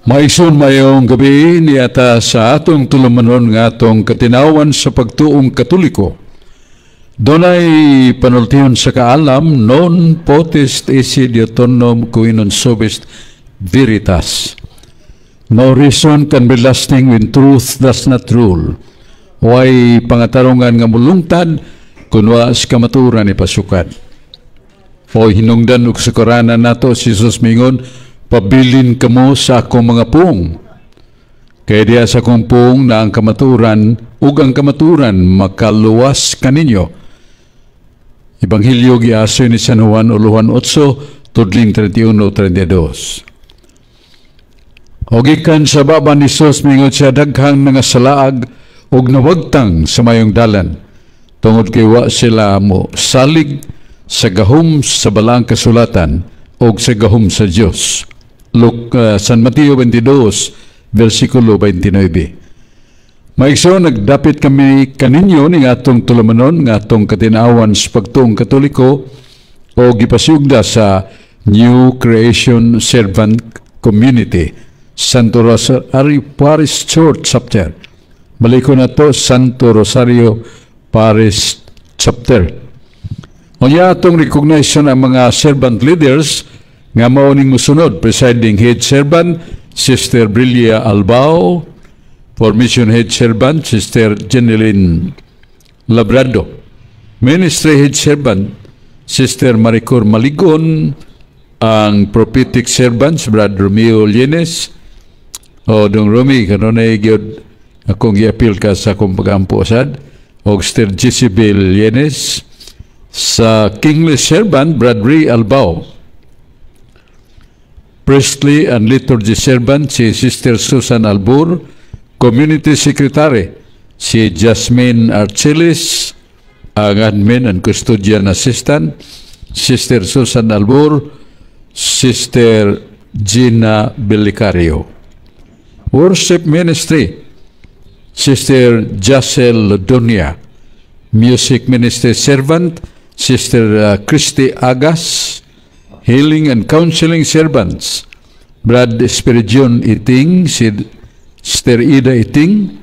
Maison mayong gabi niyata sa atong tulumanon nga atong katinawan sa pagtuong Katoliko. Donay panultihon sa kaalam, non potest esse Deuteronom qui non subest veritas. No reason can be lasting when truth does not rule. Way pangatarungan nga mulungtad kunwa sa kamaturan ni pasukan. O hinungdan ug sa Quranan nato si Jesus mingon, pabilin kamo sa akong mga pung. Kaya diya sa akong pung na ang kamaturan ug ang kamaturan makaluwas kaninyo. Ebanghelyo giaso ni San Juan uluhan 8, tudling 31-32. O gikan sa baba ni Jesus mingon siya daghang mga salaag ug nawagtang sa mayong dalan. Tungod kay wa sila mo salig sa gahom sa balang kasulatan o sa gahom sa Diyos. San Mateo 22, versikulo 29. Maigso, nagdapit kami kaninyo ni atong tulumanon, nga atong katinawan sa pagtuong Katoliko o gipasiugda sa New Creation Servant Community, Santo Rosario Parish Church Chapter. Balik ko na to, Santo Rosario Parish Chapter. O niya atong recognition ang mga servant leaders nga mauning musunod. Presiding Head Servant, Sister Brilia Albao. Formation Head Servant, Sister Jeneline Labrado. Ministry Head Servant, Sister Maricor Maligon. Ang Prophetic Servants, Brother Romeo Llenes. O dong Romy, kanunay gyud akong i-appeal ka sa akong pag-ampo asad. O Sister Jezebel Llenes. Sa Kingly Servant, Brother Albao. Priestly and Liturgy Servant, si Sister Susan Albur. Community Secretary, si Jasmine Archelis. Ang Admin and Custodian Assistant, Sister Susan Albur. Sister Gina Belicario. Worship Ministry, Sister Jacel Lodonia. Music Ministry Servant, Sister Christy Agas. Healing and Counseling Servants, Brad Espiridion Iting, Sister Ida Iting.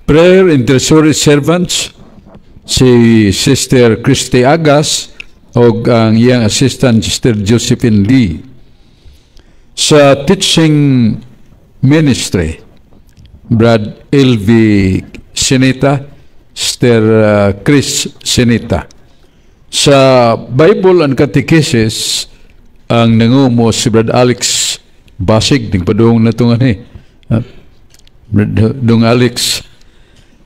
Prayer Intercessory Servants, si Sister Christy Agas o ang iyang assistant, Sister Josephine Lee. Sa Teaching Ministry, Brad Elvi Sinita, Sister Chris Sinita. Sa Bible and Catechesis, ang nangumo si Brad Alex Basig, nagpadung na ito nga ni. Brad Alex.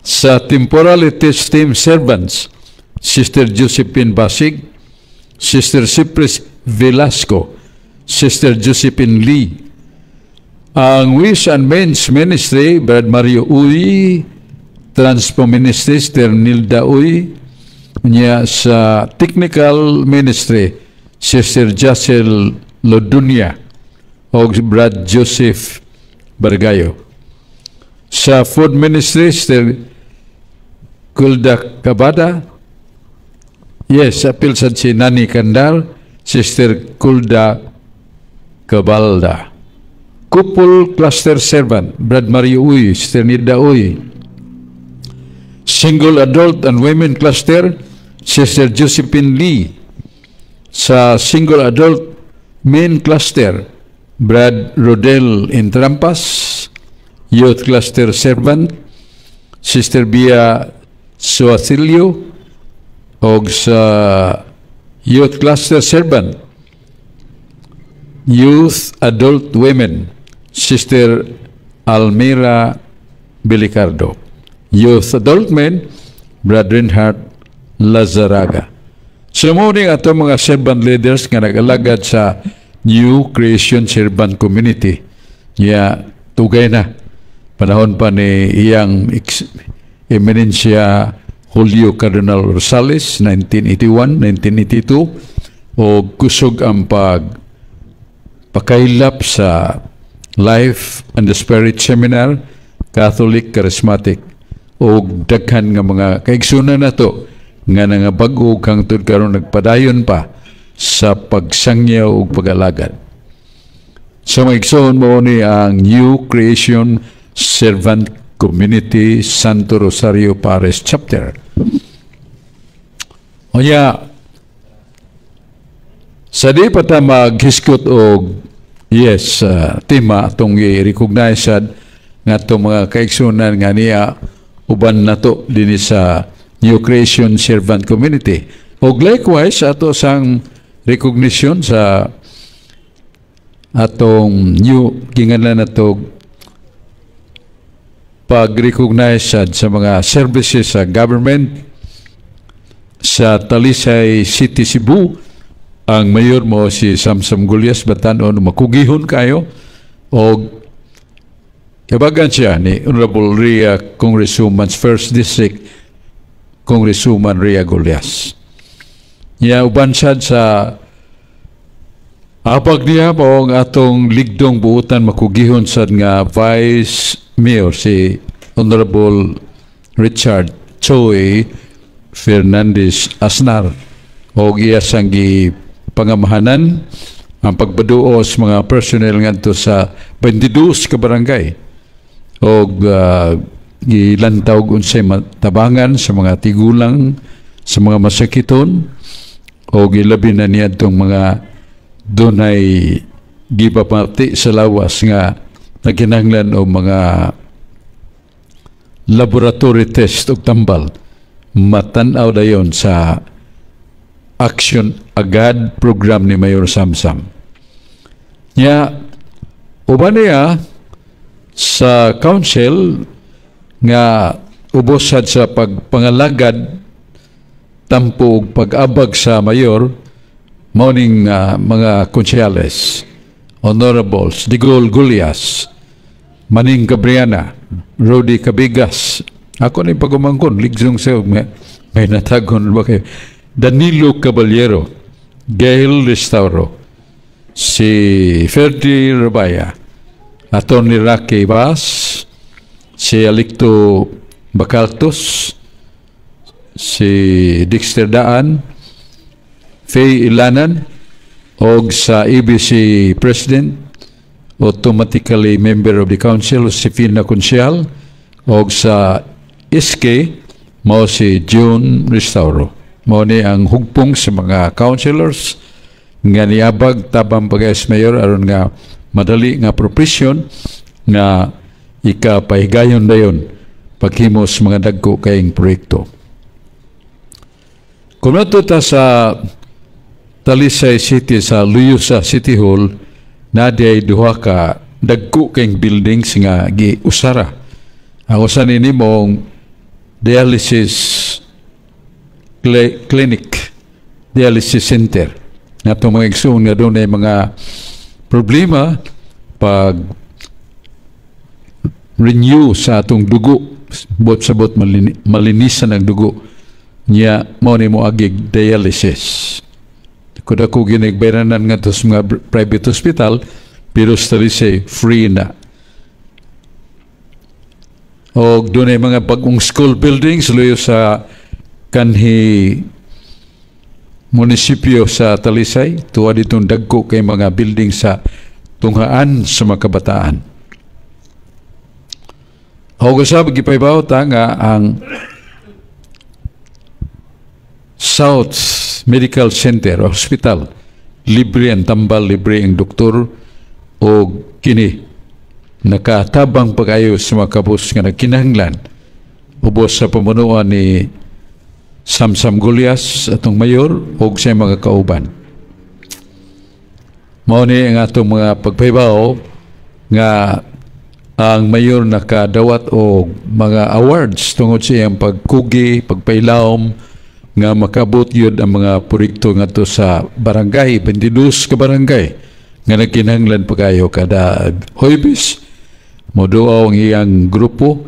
Sa Temporality Team Servants, Sister Josephine Basig, Sister Cypress Velasco, Sister Josephine Lee. Ang Wish and Men's Ministry, Brad Mario Uy. Transpo Ministry, Sister Nilda Uy. Niya sa Technical Ministry, Sister Jacel Lodunia o Brad Joseph Bargayo. Sa Food Ministry, Sister Kulda Cabada. Yes, apil sa si Nani Kandal, Sister Kulda Cabalda. Couple Cluster Servant, Brad Mario Uy, Sister Nida Uy. Single Adult and Women Cluster, Sister Josephine Lee. Sa Single Adult Men Cluster, Brad Rodel Intrampas. Youth Cluster Servant, Sister Bia Suathilio. O sa Youth Cluster Servant, Youth Adult Women, Sister Almira Belicardo. Youth Adult Men, Brad Reinhardt Lazaraga. Sumuning ato mga servant leaders nga nag-alagad sa New Creation Servant Community. Tugay na. Panahon pa ni iyang Eminensya Julio Cardinal Rosales, 1981-1982. O kusog ang pakailap sa Life and the Spirit Seminar, Catholic Charismatic. O daghan nga mga kaigsunan na to nga nga bago kang tud karon nagpadayon pa sa pagsangyaw ug pag-alagad. Sa mga igsoon mo ni ang New Creation Servant Community Santo Rosario Parish Chapter. O niya, sa di pa ta maghiskot o tema itong i-recognize nga itong mga kaigsunan nga niya uban na to din sa New Creation Servant Community. O likewise, ato sang recognition sa atong new gingalan na to pag-recognize sa mga services sa government sa Talisay City, Cebu. Ang mayor mo si Samsam Gulyas Batanon, makugihon kayo o kabagan siya ni Honorable Ria Congresswoman's First District Congresswoman Ria Gulyas. Niya uban sad sa apag niya po ang atong ligdong buutan makugihon sad nga Vice Mayor si Honorable Richard Choi Fernandez Asnar o iyasang pangamahanan ang pagbaduos mga personnel ngadto sa 22 ka barangay o gilantaw unsay matabangan sa mga tigulang sa mga masakiton o gilabi na niya itong mga dunay gipapati sa lawas nga naginanglan o mga laboratory test o tambal matanaw dayon sa Action Agad program ni Mayor Samsam. Nya uban niya sa council nga ubosad sa pagpangalagad tampo og pag-abag sa mayor morning mga konsyales, honorables, Digol Gulyas, Maning Gabriana, Rodi Cabigas. Ako na yung pagumangkon, ligzong sa may natagon ba kayo? Danilo Caballero, Gail Restauro, si Ferdi Rabaya, Atty. Rocky Bass, si Alicto Bacaltos, si Dexter Daan, Faye Ilanan, o sa ABC President, automatically member of the council, si Fina Consial, o sa SK, mo si June Restauro. Mo ni ang hugpong sa mga councilors nga niabag tabang pag-as mayor aron nga madali nga propresyon nga ikapahigayon dayon paghimos mga dagko kayong proyekto. Kung nato ta sa Talisay City sa Luyusa City Hall na diay duha ka dagko kayong buildings nga giusara. Ang usan ini mong dialysis clinic, dialysis center. Na itong mga igsoon nga doon ay mga problema pag renew sa atong dugo, bot-sabot malinisan ang dugo niya mo ni mo agig dialysis. Kuda ko ginigbayranan nga to sa mga private hospital pero sa Talisay free na. O doon ay mga bagong school buildings luyo sa kanhi munisipyo sa Talisay, tuwa ditong dagko kay mga building sa tunghaan sa mga kabataan. O kasab gipaybaw ta nga ang South Medical Center Hospital, libre ang tambal, libre ang doktor o kini nakatabang pag-ayos sa mga kabus nga nagkinahanglan ubos sa pamunuan ni Samsam Gulyas atong mayor o sa mga kauban. Mao ni ang atong mga pagpaybaw nga ang mayor nakadawat o mga awards tungod sa iyang pagkugi, pagpailawom nga makabot yun ang mga proyekto nga to sa barangay, 22 ka barangay nga nagkinahanglan pag-ayo kada Huwebes. Moduaw ang iyang grupo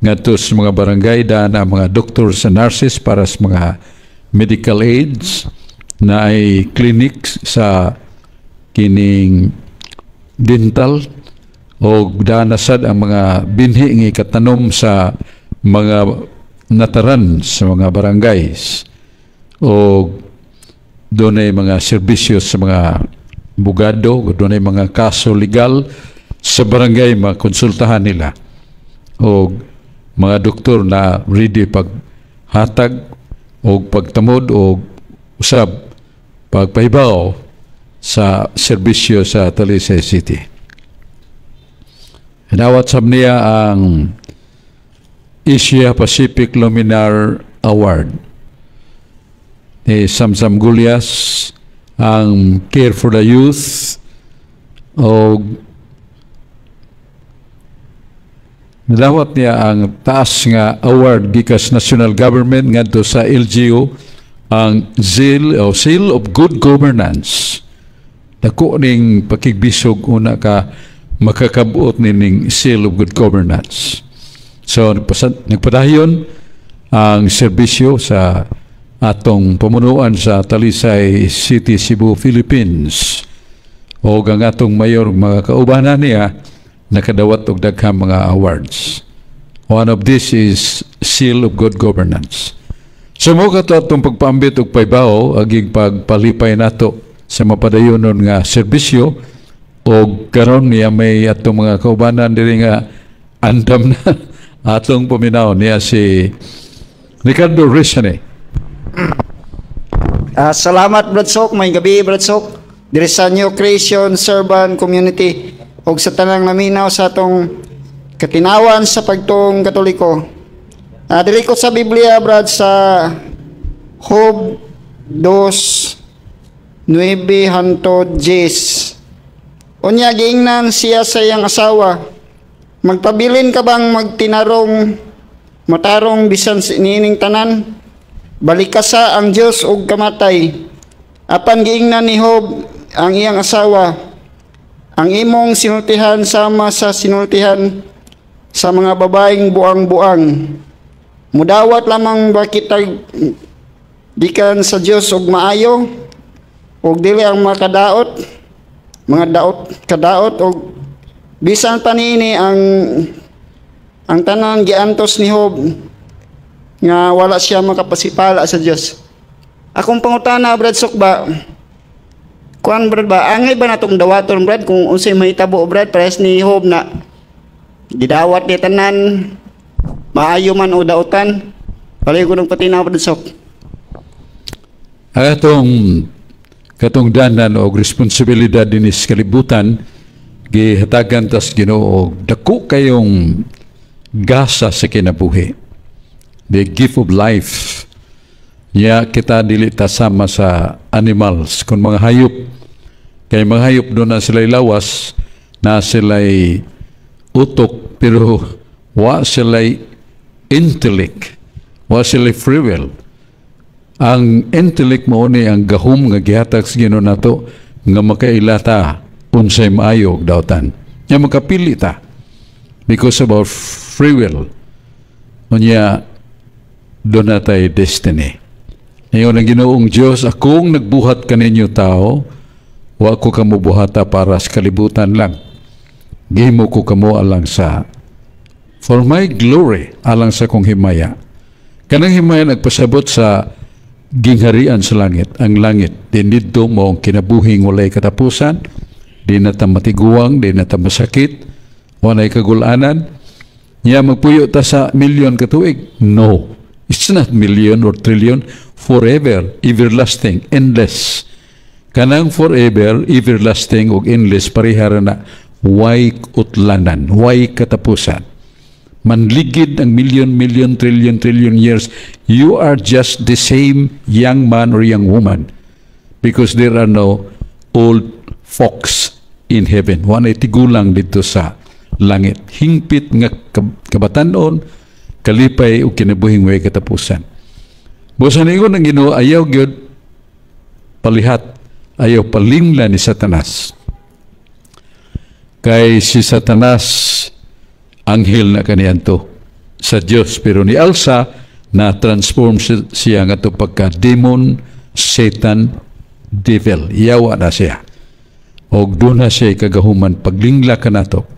ngadto sa mga barangay daan ang mga doctors and nurses para sa mga medical aids na ay clinics sa kining dental o daan na sad ang mga binhi nga ikatanom sa mga nataran sa mga barangays o doon ay mga serbisyo sa mga bugado, doon ay mga kaso legal sa barangay, makonsultahan nila. O mga doktor na ready paghatag o pagtamod o usab pagpahibaw sa serbisyo sa Talisay City. Inawat sab niya ang Asia Pacific Luminar Award ni Samsam Gulyas, ang Care for the Youth, o nadawat niya ang taas nga award gikas national government ngadto sa LGU, ang Seal of Good Governance. Dako ning pakigbisog una ka makakabuot ning Seal of Good Governance. So nagpadayon ang serbisyo sa atong pamunuan sa Talisay City, Cebu, Philippines. O ang atong mayor, mga kaubanan niya, nakadawat og daghang mga awards. One of this is Seal of Good Governance. So mo kato atong pagpaambit og paybaw aging pagpalipay nato sa mapadayonon nga serbisyo, o karon niya may atong mga kaubanan diri nga andam na atong paminaw niya si Ricardo Resane. Salamat, Brad Sok. May gabi, Brad Sok. Diri sa New Creation Servant Community og sa tanang naminaw sa atong katinawan sa pagtuong Katoliko. Diri ko sa Biblia, Brad, sa Job 2:9-10. Unya giingnan siya sa iyang asawa, magpabilin ka bang magtinarong matarong bisan nining tanan? Balikasa ang Dios og kamatay. Apan giingnan ni Job ang iyang asawa, ang imong sinultihan sama sa sinultihan sa mga babaeng buang-buang. Mudawat lamang ba kita gikan sa Dios og maayo, og dili ang makadaot, mga kadaot, og bisan pa niini ang tanan giantos ni Job nga wala siya makapasipala sa Dios. Akong pangutana, Brad Sok, ba kuan, Brad, ba angay ba natong dawaton, Brad, kung unsay mahitabo, Brad, parehas ni Job na gidawat ni tanan maayo man o dautan? Palay ko ng patinaw, Brad Sok. Katong danan o responsibilidad din is kalibutan gihatagan tas Ginoo, dako kayong gasa sa kinabuhi, the gift of life. Niya kita dili ta sama sa animals, kung mga hayop. Kay mga hayop doon na sila'y lawas, na sila'y utok, pero wa sila'y intellect, wa sila'y free will. Ang intellect mo ni ang gahom nga gihatag sa Ginoo nato nga makailata unsay maayo og dawtan. Nya makapili ta because of our free will. Unya doon na tayo destiny. Ngayon ang Ginoong Diyos, akong nagbuhat kaninyo tao, wa ko kamo buhata para sa kalibutan lang. Gihimo ko kamo alang sa for my glory, alang sa kong himaya. Kanang himaya nagpasabot sa gingharian sa langit. Ang langit, dinidto mo ang kinabuhing walay katapusan, di na ta matiguang, di na ta masakit, walay kagulanan. Niya magpuyo ta sa milyon katuig? No. It's not million or trillion. Forever, everlasting, endless. Kanang forever, everlasting ug endless parihara na way utlanan, way katapusan. Manligid ang million, trillion years. You are just the same young man or young woman because there are no old folks in heaven. Wanay tigulang dito sa langit. Hingpit nga kabatanon, kalipay o kinabuhing way katapusan. Busan ingon ang Ginoo, ayaw gyud palihat, ayaw palingla ni Satanas. Kay si Satanas anghel na kaniadto sa Dios, pero ni Elsa na transform siya nga to pagka demon, Satan, devil. Yawa na siya. Og doon na siya kagahuman paglingla kanato.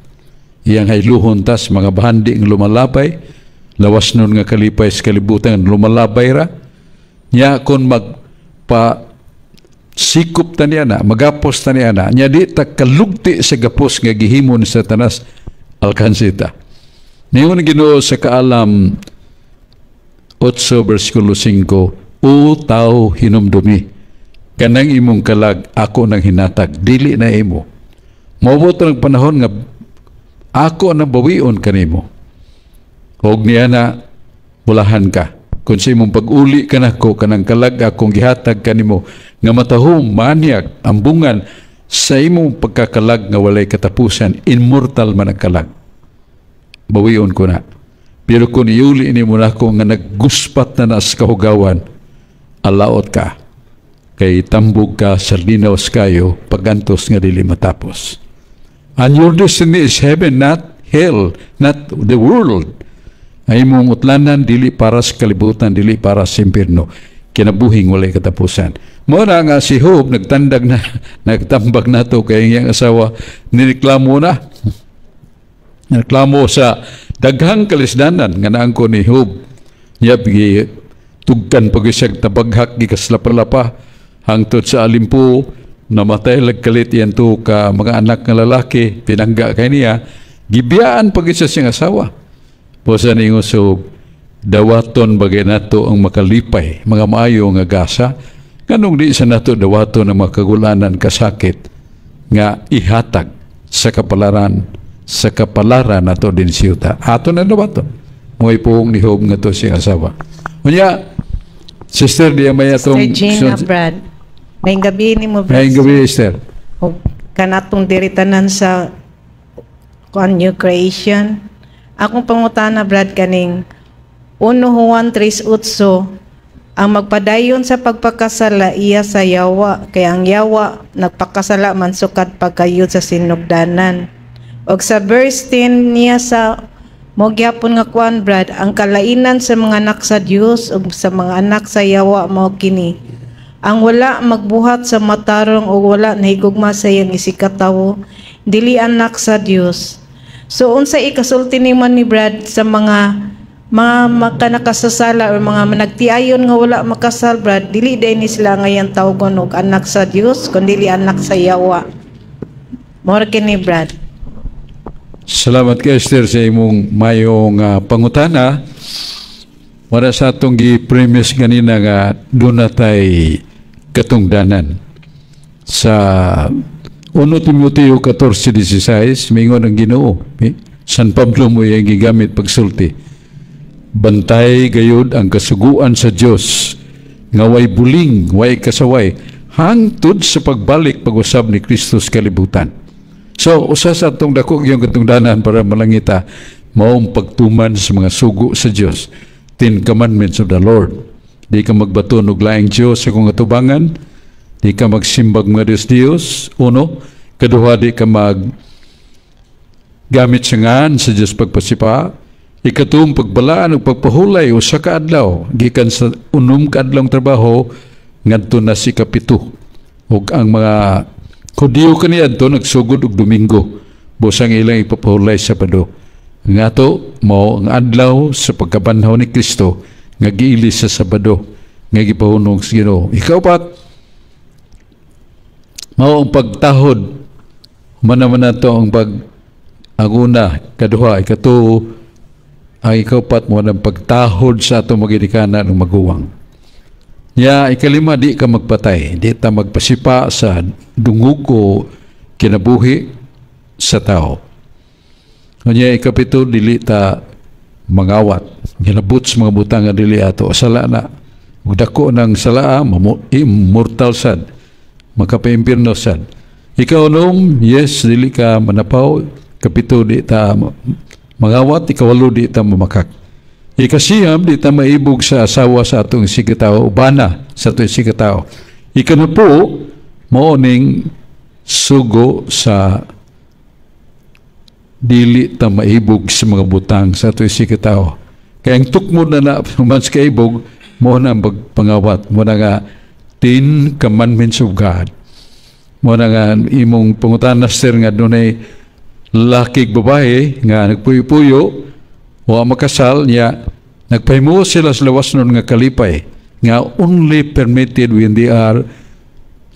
Iyang hayluhon tas mga bahandi ng lumalabay, lawas nun nga kalipay sa kalibutan lumalabay ra. Nya kon magpa sikop ta niya na, magapos ta niya na, nya di ta kalugti sa gapos nga gihimo ni Satanas, alkansita. Ngayon Ginoo sa Kaalam 8 versikulo 5, O tao hinumdumi, kanang imong kalag ako nang hinatag, dili na imo. Maubot ang panahon nga ako na bawion kanimo. Og niya na bulahan ka. Kung sa imong pag-uli ka na ko, kanang kalag akong gihatag kanimo, nga matahom, manyak, ambungan, sa imong pagkakalag nga walay katapusan, immortal man ang kalag. Bawion ko na. Pero kung iuli ni mo na ko nga nagguspat na nas kahugawan, alaot ka. Kay tambog ka sa linaws kayo, pagantos nga dili matapos. And your destiny is heaven, not hell, not the world. Ay mong utlanan, dili para sa kalibutan, dili para sa impyerno. Kinabuhing walay katapusan. Muna nga si Job, nagtandag na, nagtambag na to kay iyang asawa, nireklamo na. Nireklamo sa daghang kalisdanan, nga naangko ni Job. Niya, tugkan pag-isag tabaghak, gikaslapalapa, hangtod sa alimpo, namatay lagkalit yan to ka mga anak ng lalaki, pinangga kay niya, gibiyaan pag-isa siyang asawa. Posa ninyo so, dawaton bagay nato ang makalipay, mga maayo nga gasa, kanong di sa nato dawaton ang makagulanan kasakit, nga ihatag sa kapalaran nato din siyuta. Ato na dawaton. Mo'y poong ni Job nga to siyang asawa. Kunya, Sister, di may atong... Sister Gina, Brad. May gabi ni mo, Brad. May gabi, Sister. O kanatong diritanan sa new creation. Akong pangutana, Brad, kaning 1 Juan 3:8, ang magpadayon sa pagpakasala iya sa yawa, kaya ang yawa nagpakasala man sukat pagkayod sa sinugdanan. Og sa verse 10 niya sa mogyapon nga kuan, Brad, ang kalainan sa mga anak sa Dios ug sa mga anak sa yawa mao kini. Ang wala magbuhat sa matarong o wala nahigugma sa iyang isikatawo, dili anak sa Dios. So unsa ikasulti ni man ni Brad sa mga makanakasasala o mga managtiayon nga wala makasal, Brad, dili day ni sila ngayon tawgon og anak sa Dios kundi dili anak sa yawa. More kini, Brad. Salamat kay Esther sa imong mayong pangutana. Wala sa atong gi-premise ganina nga doon natay katungdanan. Sa 1 Timoteo 14:16, mingon ang Ginoo, San Pablo mo yung gigamit pagsulti. Bantay gayud ang kasuguan sa Dios nga way buling, way kasaway, hangtod sa pagbalik pag-usab ni Kristo sa kalibutan. So, usa sa atong dako yung katungdanan para malangita, maong pagtuman sa mga sugo sa Dios. 10 commandments of the Lord. Di ka magbaton og laing Dios sa kung atubangan, di ka magsimbag mga Diyos. Uno, kaduha, di ka gamit sa ngan sa Diyos pagpasipa. Ikatum, pagbalaan o pagpahulay o sa kaadlaw, gikan sa kaadlawng trabaho, ngadto na si kapito. O ang mga Kudiyo kaniadto nagsugod og Domingo, busang ilang ipapahulay sa Sabado. Nga to, mo ang adlaw sa pagkabanhaw ni Kristo, nga giili sa Sabado, nga gipahunong sa Ginoo. Ikaw pat, mao ang pagtahod, manaman na to ang aguna, kaduha, ikato, ang ikaw pat mo ang pagtahod sa atong magidikanan ng maguwang. Ya, ikalima, di ka magpatay, di ta magpasipa sa dungog o kinabuhi sa tao. Kanya ikapito, dili ta mangawat, ginabot sa mga butang nga dili ato, sala na, dako ng sala, immortal sad, makapaimpirno sad. Ikaw nung, yes, dili ka manapaw, kapito, di ta mangawat, ikawalo, di ta mamakak. Ikasiyam, di ta maibog sa asawa sa atong sikataw, bana sa atong sikataw. Ikanapo, maoning sugo sa dili ta maibog sa mga butang sa atong sikataw. Kaya ang tukmo na mas kaibog, mo na ang pagpangawat, mo na nga 10 commandments of God. Mo na nga imong pangutan na sir nga doon ay lakig babae nga nagpuyo-puyo, o makasal niya, nagpahimuo sila sa lawas nun nga kalipay, nga only permitted when they are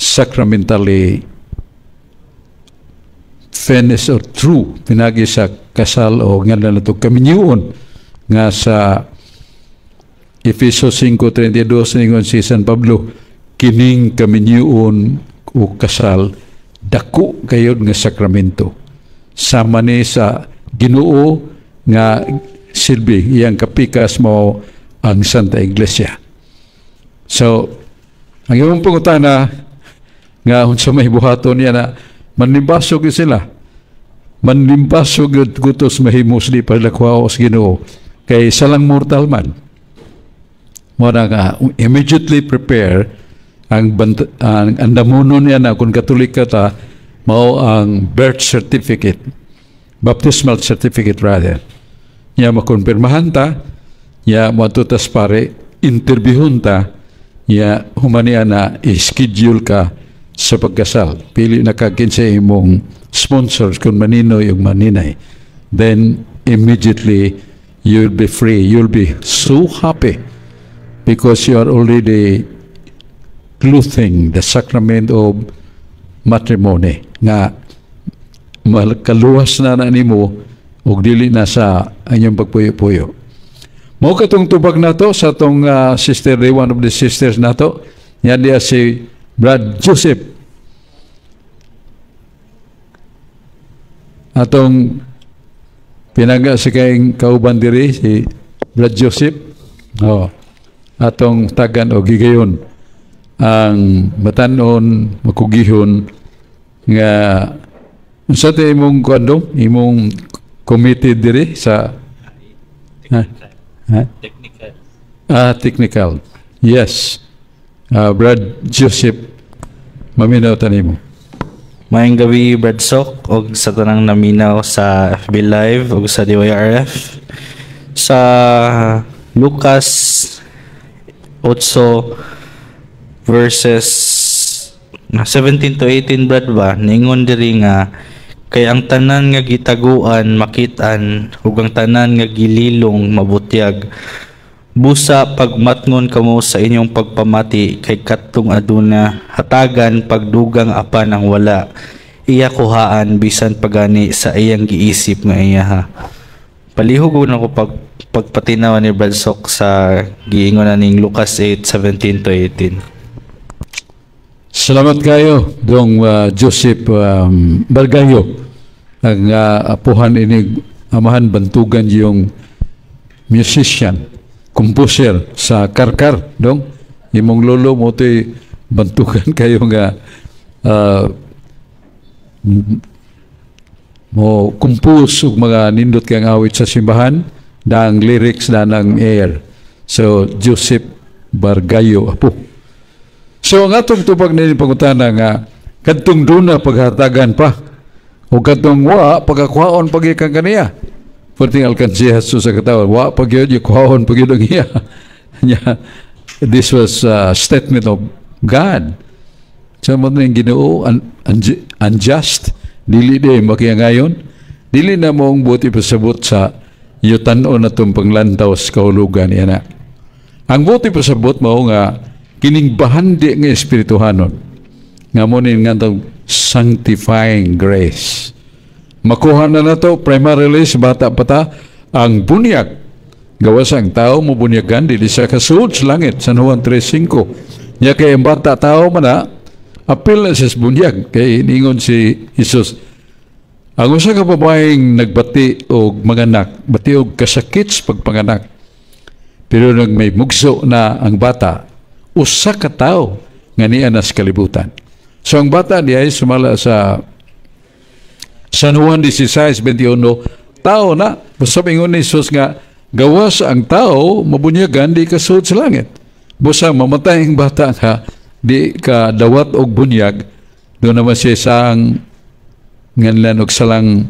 sacramentally finished or true pinagi sa kasal o nga na ito kaminyuon nga sa Efesos 5:32 ningon si San Pablo, kining kaminyuon o kasal dako kayod nga sakramento sama ni sa Ginoo nga silbi iyang kapikas mo ang Santa Iglesia. So ang iyong pangutana nga unsa may buhaton niya na manlimbasog sila, manlimbasog yun gutos mahimos di paglakwao sa Ginoo kay salang mortal man mo na nga immediately prepare ang andamuno niya na kung Katolik ka ta mao ang birth certificate, baptismal certificate rather, niya makonfirmahan ta, niya matutas pare interviewon ta, niya humaniya na i-schedule ka sa pagkasal. Pili na kakinsa imong sponsors kung manino yung maninay. Then, immediately, you'll be free. You'll be so happy because you are already clothing the sacrament of matrimony nga kaluwas na nimo ug dili na sa anyong pagpuyo-puyo. Mao katong tubag nato sa atong sister, one of the sisters nato, niya diya si Brad Joseph. Atong pinaga sa kayong kauban diri si Brad Joseph. Atong tagan o gigayon ang batanon makugihon nga unsa ta imong kuando imong committed diri sa technical. Yes. Brad Joseph, maminaw tanimo. Maayong gabi, Brad Sok, o sa tanang naminaw sa FB Live o sa DYRF. Sa Lucas 8 verses 17 to 18, Brad ba? Ningon diri nga, kay ang tanan nga gitaguan, makitan, ug ang tanan nga gililong, mabutyag. Busa pagmatngon kamo sa inyong pagpamati kay katong aduna hatagan pagdugang apan ang wala iya kuhaan bisan pagani sa iyang giisip nga iya ha. Palihog ko pagpatinaw ni Brad Sok sa giingon na ning Lucas 8:17 to 18. Salamat kayo dong Joseph Bargayo ang apuhan ini amahan bantugan yung musician, composer sa Karkar dong imong lolo mo to'y bantugan kayo nga mo compose og mga nindot kang awit sa simbahan dang lyrics na ng air. So Joseph Bargayo apo. So ang atong tubag na pangutana nga kadtong duna paghatagan pa o kadtong wa pagkakwaon pagikang kaniya. Perting alkansiya sa katawan, wa pagyod yung kuhahon pagyod ang iya. This was a statement of God. Sa mga yung Ginoo, unjust, dili di makiyangayon, dili na mong buti pasabot sa yutanon na itong panglantaw sa kahulugan niya na. Ang buti pasabot mo nga, kining bahandi ng espirituhanon, nga mo nga itong sanctifying grace. Makuha na nato primarily sa bata pata ang bunyag. Gawas ang tao mo bunyagan dili sa kasuod sa langit. San Juan 3:5. Nya kay ang bata tao man na apil na sa bunyag kay ningon si Jesus. Ang usa ka babaeng nagbati og manganak, bati og kasakit sa pagpanganak. Pero nang may mugso na ang bata, usa ka tao nga niya nas kalibutan. So ang bata niya ay sumala sa San Juan 16:21, tao na. Basta ingon ni Jesus nga, gawas ang tao, mabunyagan, di kasud sa langit. Basta mamatay ang bata nga, di ka dawat og bunyag, doon naman siya isang nganlan og salang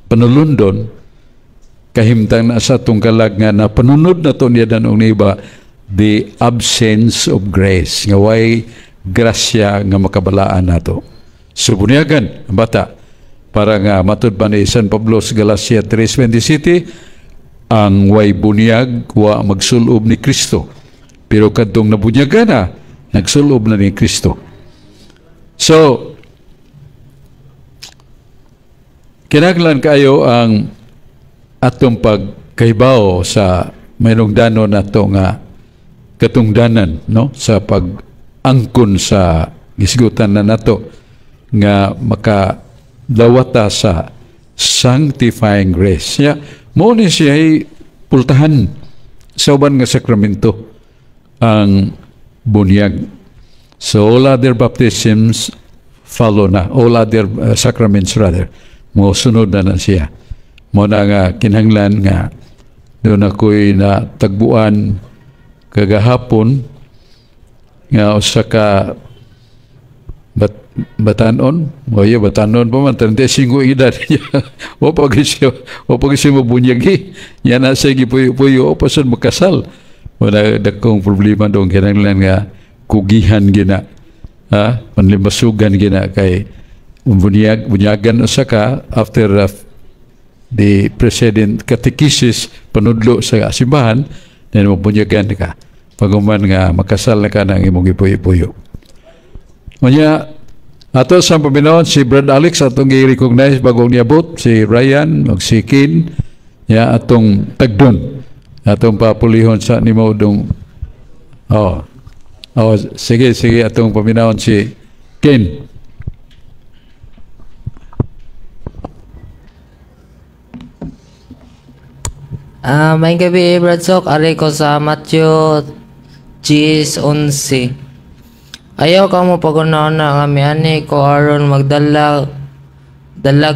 panulundon, kahimtang na sa itong kalag nga na panunod na ito niya dan og iba, the absence of grace. Nga way grasya nga makabalaan nato. So bunyagan ang bata. Para nga matud pa ni San Pablo sa Galacia 3:27, ang way bunyag wa magsulob ni Kristo. Pero kadtong nabunyagan na, nagsulob na ni Kristo. So, kinahanglan kayo ang atong pagkaibaw sa mayroong danon nato nga katungdanan, no, sa pag-angkon sa gisgutan na nato nga makadawata sa sanctifying grace. Mo ni siya ay pultahan sa uban nga sakramento ang bunyag. So all other baptisms follow na, all other sacraments rather, mo sunod na siya. Mo na nga kinahanglan nga doon ako'y natagbuan kagahapon nga usa ka batanon, batanon pa man 35 edad niya. o pag siya mabunyagi yan na siya gipuyo-puyo o pasun makasal. Wala dakong problema doon, kinahanglan nga kugihan gina, panlimasugan gina kay bunyagan usa ka after the precedent catechesis panudlo sa simbahan, then mabunyagan ka paguman nga makasal na ka ng imong ipuyo-puyo. Unya ato sa paminawan si Brad Alex atong i-recognize bagong niabot, si Ryan ug si Kin atong tagdon atong papulihon sa nimodong sige atong paminawan si Kin. May gabi, Brad Sok. Ari ko sa Matthew 10:11. Ayaw ka mo pag-una-una nga miani ko aron magdalag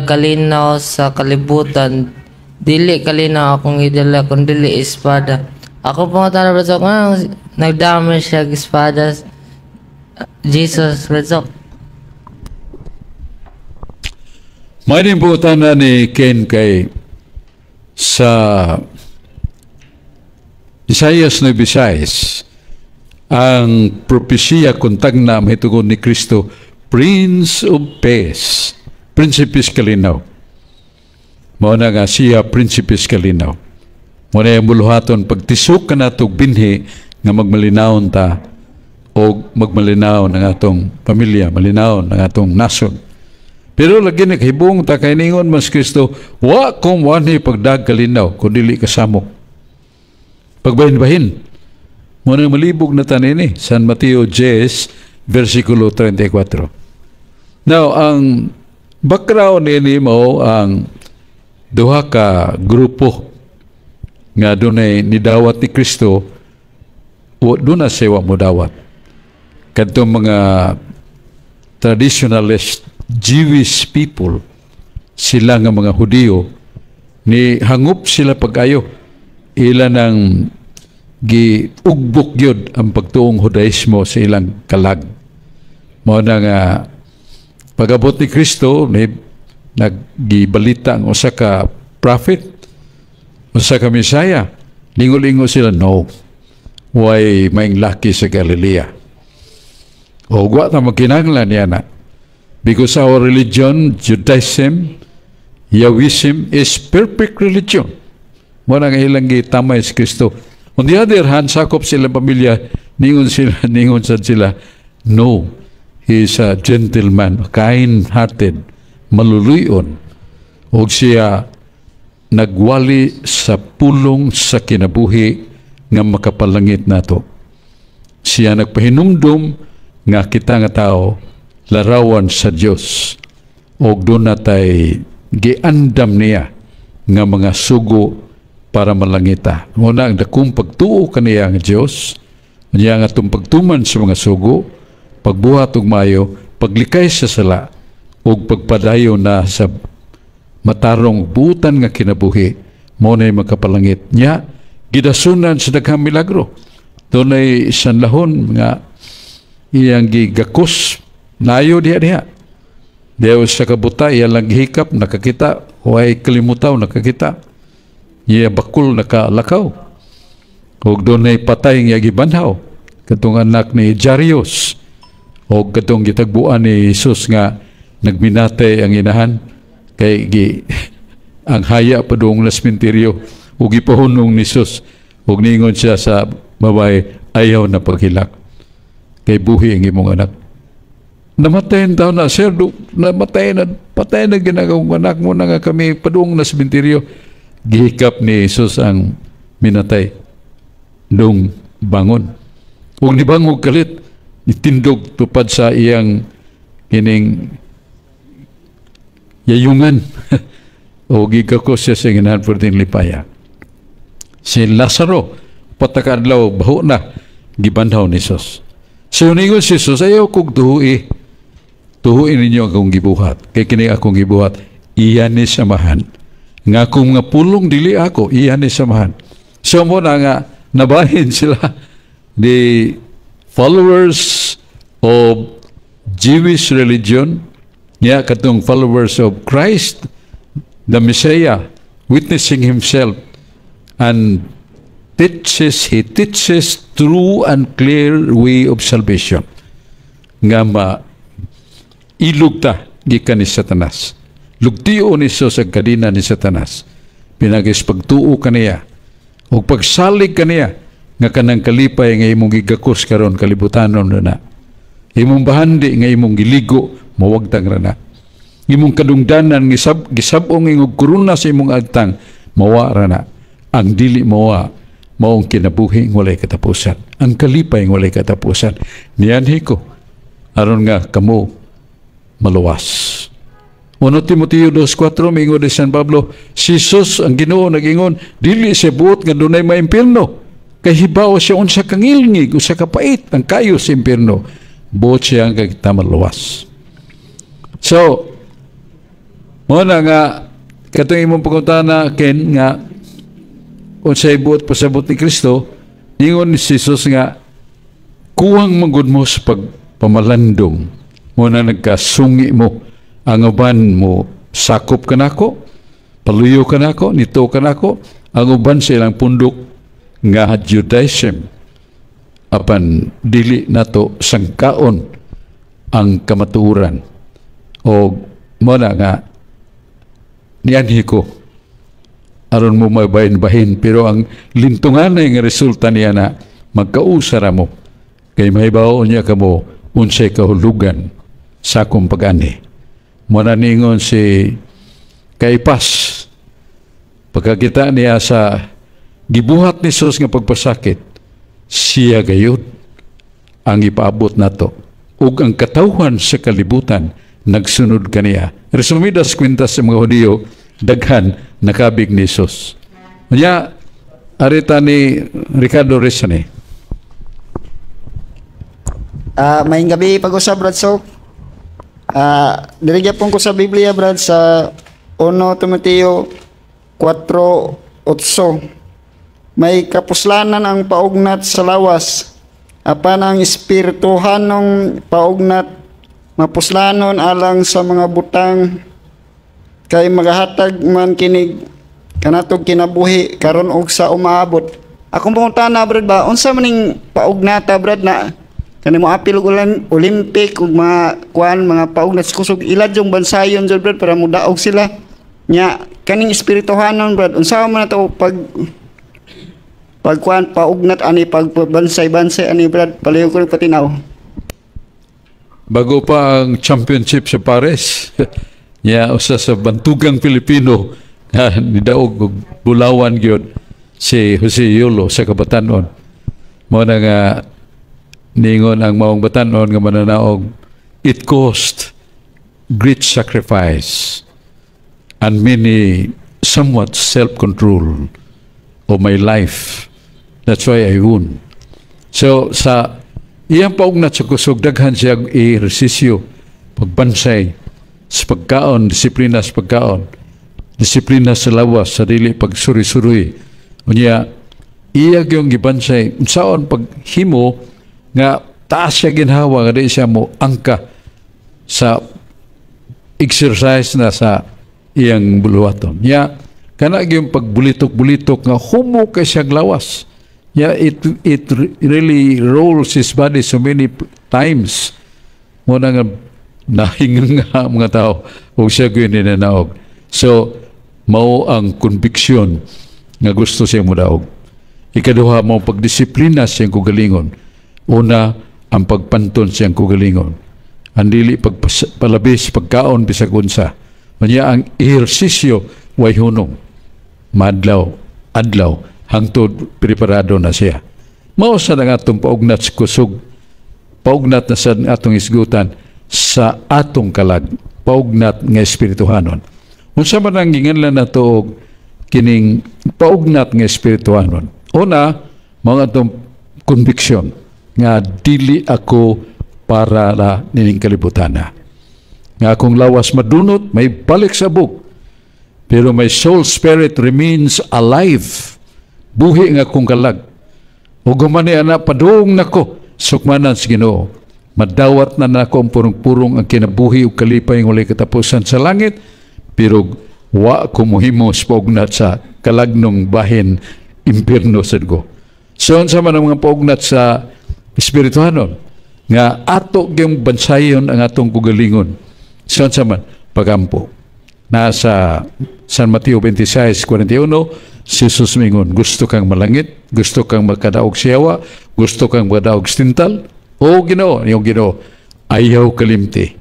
kalinaw sa kalibutan. Dili kalinaw akong idala kundi espada. Ako pangatana, Brad Sok, nagdami siya espada. Jesus, Brad Sok. May nimbutan na ni Ken kay sa Isaiah 9:6 ang propesya kuntag na mahitugon ni Kristo, Prince of Peace, Principis Kalinaw. Mao na nga siya Principis Kalinaw. Mao na yung buluhaton pagtisok ka natong binhi nga magmalinawon ta o magmalinaw ng atong pamilya, malinaw ng atong nason. Pero lagi naghibong ta kay ningon mas Kristo, wa kong wani pagdag kalinaw kundi dili kasamok. Pagbahin-bahin. Muna malibog na tanin San Mateo 10, versikulo 34. Now, ang background ini mo ang duha ka grupo nga dunay nidawat ni Kristo o doon na siya mo dawat. Kadtong mga traditionalist Jewish people, sila nga mga Hudiyo, ni hangup sila pag-ayo. Ilan ang giugbok yun ang pagtuong Judaismo sa ilang kalag. Mao na nga pag-abot ni Kristo, naggibalita ang usa ka prophet, usa ka Messiah. Lingo-lingo sila, no, way maing laki sa Galilea. O wa ta magkinahanglan niya na. Because our religion, Judaism, Yahwism is perfect religion. Muna nga ilang gitamay si Kristo. On the other hand, sakop sila pamilya, ningon sila, no, he is a gentleman, kind-hearted, maluluyon. O siya nagwali sa pulong sa kinabuhi nga makapalangit nato. Siya nagpahinumdum nga kita nga tao larawan sa Dios. O doon natay giandam niya nga mga sugo para malangita. Muna ang dakong pagtuo kaniya ang Diyos, niya nga itong pagtuman sa mga sugo, pagbuhat og mayo, paglikay sa sala, o pagpadayo na sa matarong butan nga kinabuhi, muna yung makapalangit niya, gidasunan sa daghang milagro. Doon ay isang lahon nga iyang gigakos, nayo diha-diha. Diyaw sa kabuta, iyang hikap, nakakita, o ay kalimutaw, nakakita. Iya bakul nakalakaw. O doon ay patay nga gibanhaw. Katong anak ni Jairus. O katong gitagbuan ni Jesus nga nagminatay ang inahan. Kay ang haya pa doong lasmenteryo. O gipahunong ni Jesus. O ningon siya sa babae, ayaw na paghilak. Kay buhi ang imong anak. namatay ang tao na, sir, namatay na, patay na ginagawang anak mo na nga kami padung na sementeryo. Gihikap ni Jesus ang minatay. Dong bangon. Huwag ni bangog kalit, itindog tupad sa iyang kining yayungan. O gigako siya sa ginahan for din lipaya. Si Lazaro, patakadlaw, baho na, gibanhaw ni Jesus. So ningon si Jesus, ayaw kong tuhui ninyo akong gibuhat. Kaya kini akong gibuhat, iyan ni samahan. Nga akong nga pulong dili ako, iyan ni samahan. So mo na nga, nabahin sila, the followers of Jewish religion, niya katong followers of Christ, the Messiah, witnessing himself, and he teaches true and clear way of salvation. Nga ilog ta gikan ni Satanas. Lugtiyo ni Jesus ang kadina ni Satanas. Pinagis pagtuo kaniya o pagsalig kaniya nga kanang kalipay nga imong gigakos karon kalibutanon na. Imong bahandi nga imong giligo mawagtang rana. Imong kadungdanan gisab-ong ingog kuruna sa imong agtang mawa rana. Ang dili mawa maong kinabuhi walay katapusan. Ang kalipay walay katapusan. Niyanhi ko aron nga kamo maluwas. 1 Timoteo 2:4 mingo de San Pablo, si Jesus ang Ginoo nag-ingon, dili siya buot nga dunay maimpierno. Kay hibaw siya unsa kangilngig, usa ka pait ang kayo sa impierno. Buot siya ang kita maluwas. So, mo na nga katong imong pagkuntana ken nga unsay buot pasabot ni Kristo, ingon ni Jesus nga kuwang manggod mo sa pagpamalandong. Mo na nagkasungi mo ang uban mo sakop kanako, paluyo kanako, nito kanako, ang uban sa ilang pundok nga Judaism. Apan dili nato sangkaon ang kamatuoran. O mo na nga niyanhi ko aron mo mabahin-bahin, pero ang lintungan na yung resulta niya na magkausara mo kay mahibaw niya ka mo unsay kahulugan sa akong pag-ani. Muna ningon si Kaipas, pagkakita niya sa gibuhat ni Jesus nga pagpasakit, siya gayud ang ipaabot nato ug ang katawhan sa kalibutan nagsunod kaniya. Resumidas kwintas sa mga Hudiyo, daghan nakabig ni Jesus. Kanya, arita ni Ricardo Resane. Maayong gabi pag-usap, Brad Sok. Dirigya po ko sa Biblia, Brad, sa 1 Timoteo 4:8. May kapuslanan ang paugnat sa lawas, apan ang espirituhanong paugnat mapuslanon alang sa mga butang, kay magahatag man kinig kanatog kinabuhi karon og sa umaabot. Akong pangutana, Brad, ba unsa maning paugnata, Brad, na kanimo apil og Olympic ug mga kuan mga paugnat sa kusog ilad yung bansayon jud, Brad, para mudaog sila nya kaning espirituhanon, Brad, unsa man nato pagkuan paugnat ani pagbansay-bansay ani, Brad, palayo ko patinaw. Bago pa ang championship sa Paris, niya usa sa bantugang Pilipino na nidaog og bulawan gyud si Jose Yolo sa Kabatanon. Mao na nga ningon ang maong batanon nga mananaog, it cost great sacrifice and many somewhat self-control of my life. That's why I won. So sa iyang paugnat sa kusog, daghan siya i-resisyo, pagbansay sa pagkaon, disiplina sa pagkaon, disiplina sa lawas, sa dili pagsuri-suri. Unya, iyag yung gibansay, unsaon paghimo nga taas siya ginhawa, nga di siya mo angka sa exercise na sa iyang buluhaton. Nya, kanag yung pagbulitok-bulitok nga humo kay siyang lawas. Yeah, it really rolls his body so many times. Muna nga nahingang nga mga tao o siya ko yun ninanaog. So, mao ang conviction nga gusto siya mudaog. Ikaduha, mao pagdisiplina siyang kugalingon. Una, ang pagpanton siyang kugalingon. ang dili pagpalabis pagkaon bisag unsa. Unya ang ehersisyo way hunong madlaw adlaw hangtod preparado na siya. Mao sa nga atong paugnat sa kusog, paugnat na sa atong isgutan sa atong kalag, paugnat nga espirituhanon. Unsa man ang ginganlan nato og kining paugnat nga espirituhanon? Una, mga atong conviction nga dili ako para na nining kalibutan na. Nga akong lawas madunot, may balik sa buk. Pero my soul spirit remains alive. Buhi nga akong kalag. O gumani ana, padung nako, sukmanan sa Ginoo. Madawat na nako ang purong-purong ang kinabuhi o kalipay ng walay katapusan sa langit. Pero wa ko muhimo sa paugnat sa kalagnong bahin impierno sa dugo. So, sa man ang mga paugnat sa espirituhanon, nga ato yung bansayon ang atong kugalingon. So, sa man, pagampo. Nasa San Mateo 26:41, si Jesus mingon, gusto kang malangit, gusto kang makadaog siyawa, gusto kang makadaog stintal, o Ginoo, yung Ginoo, ayaw kalimti.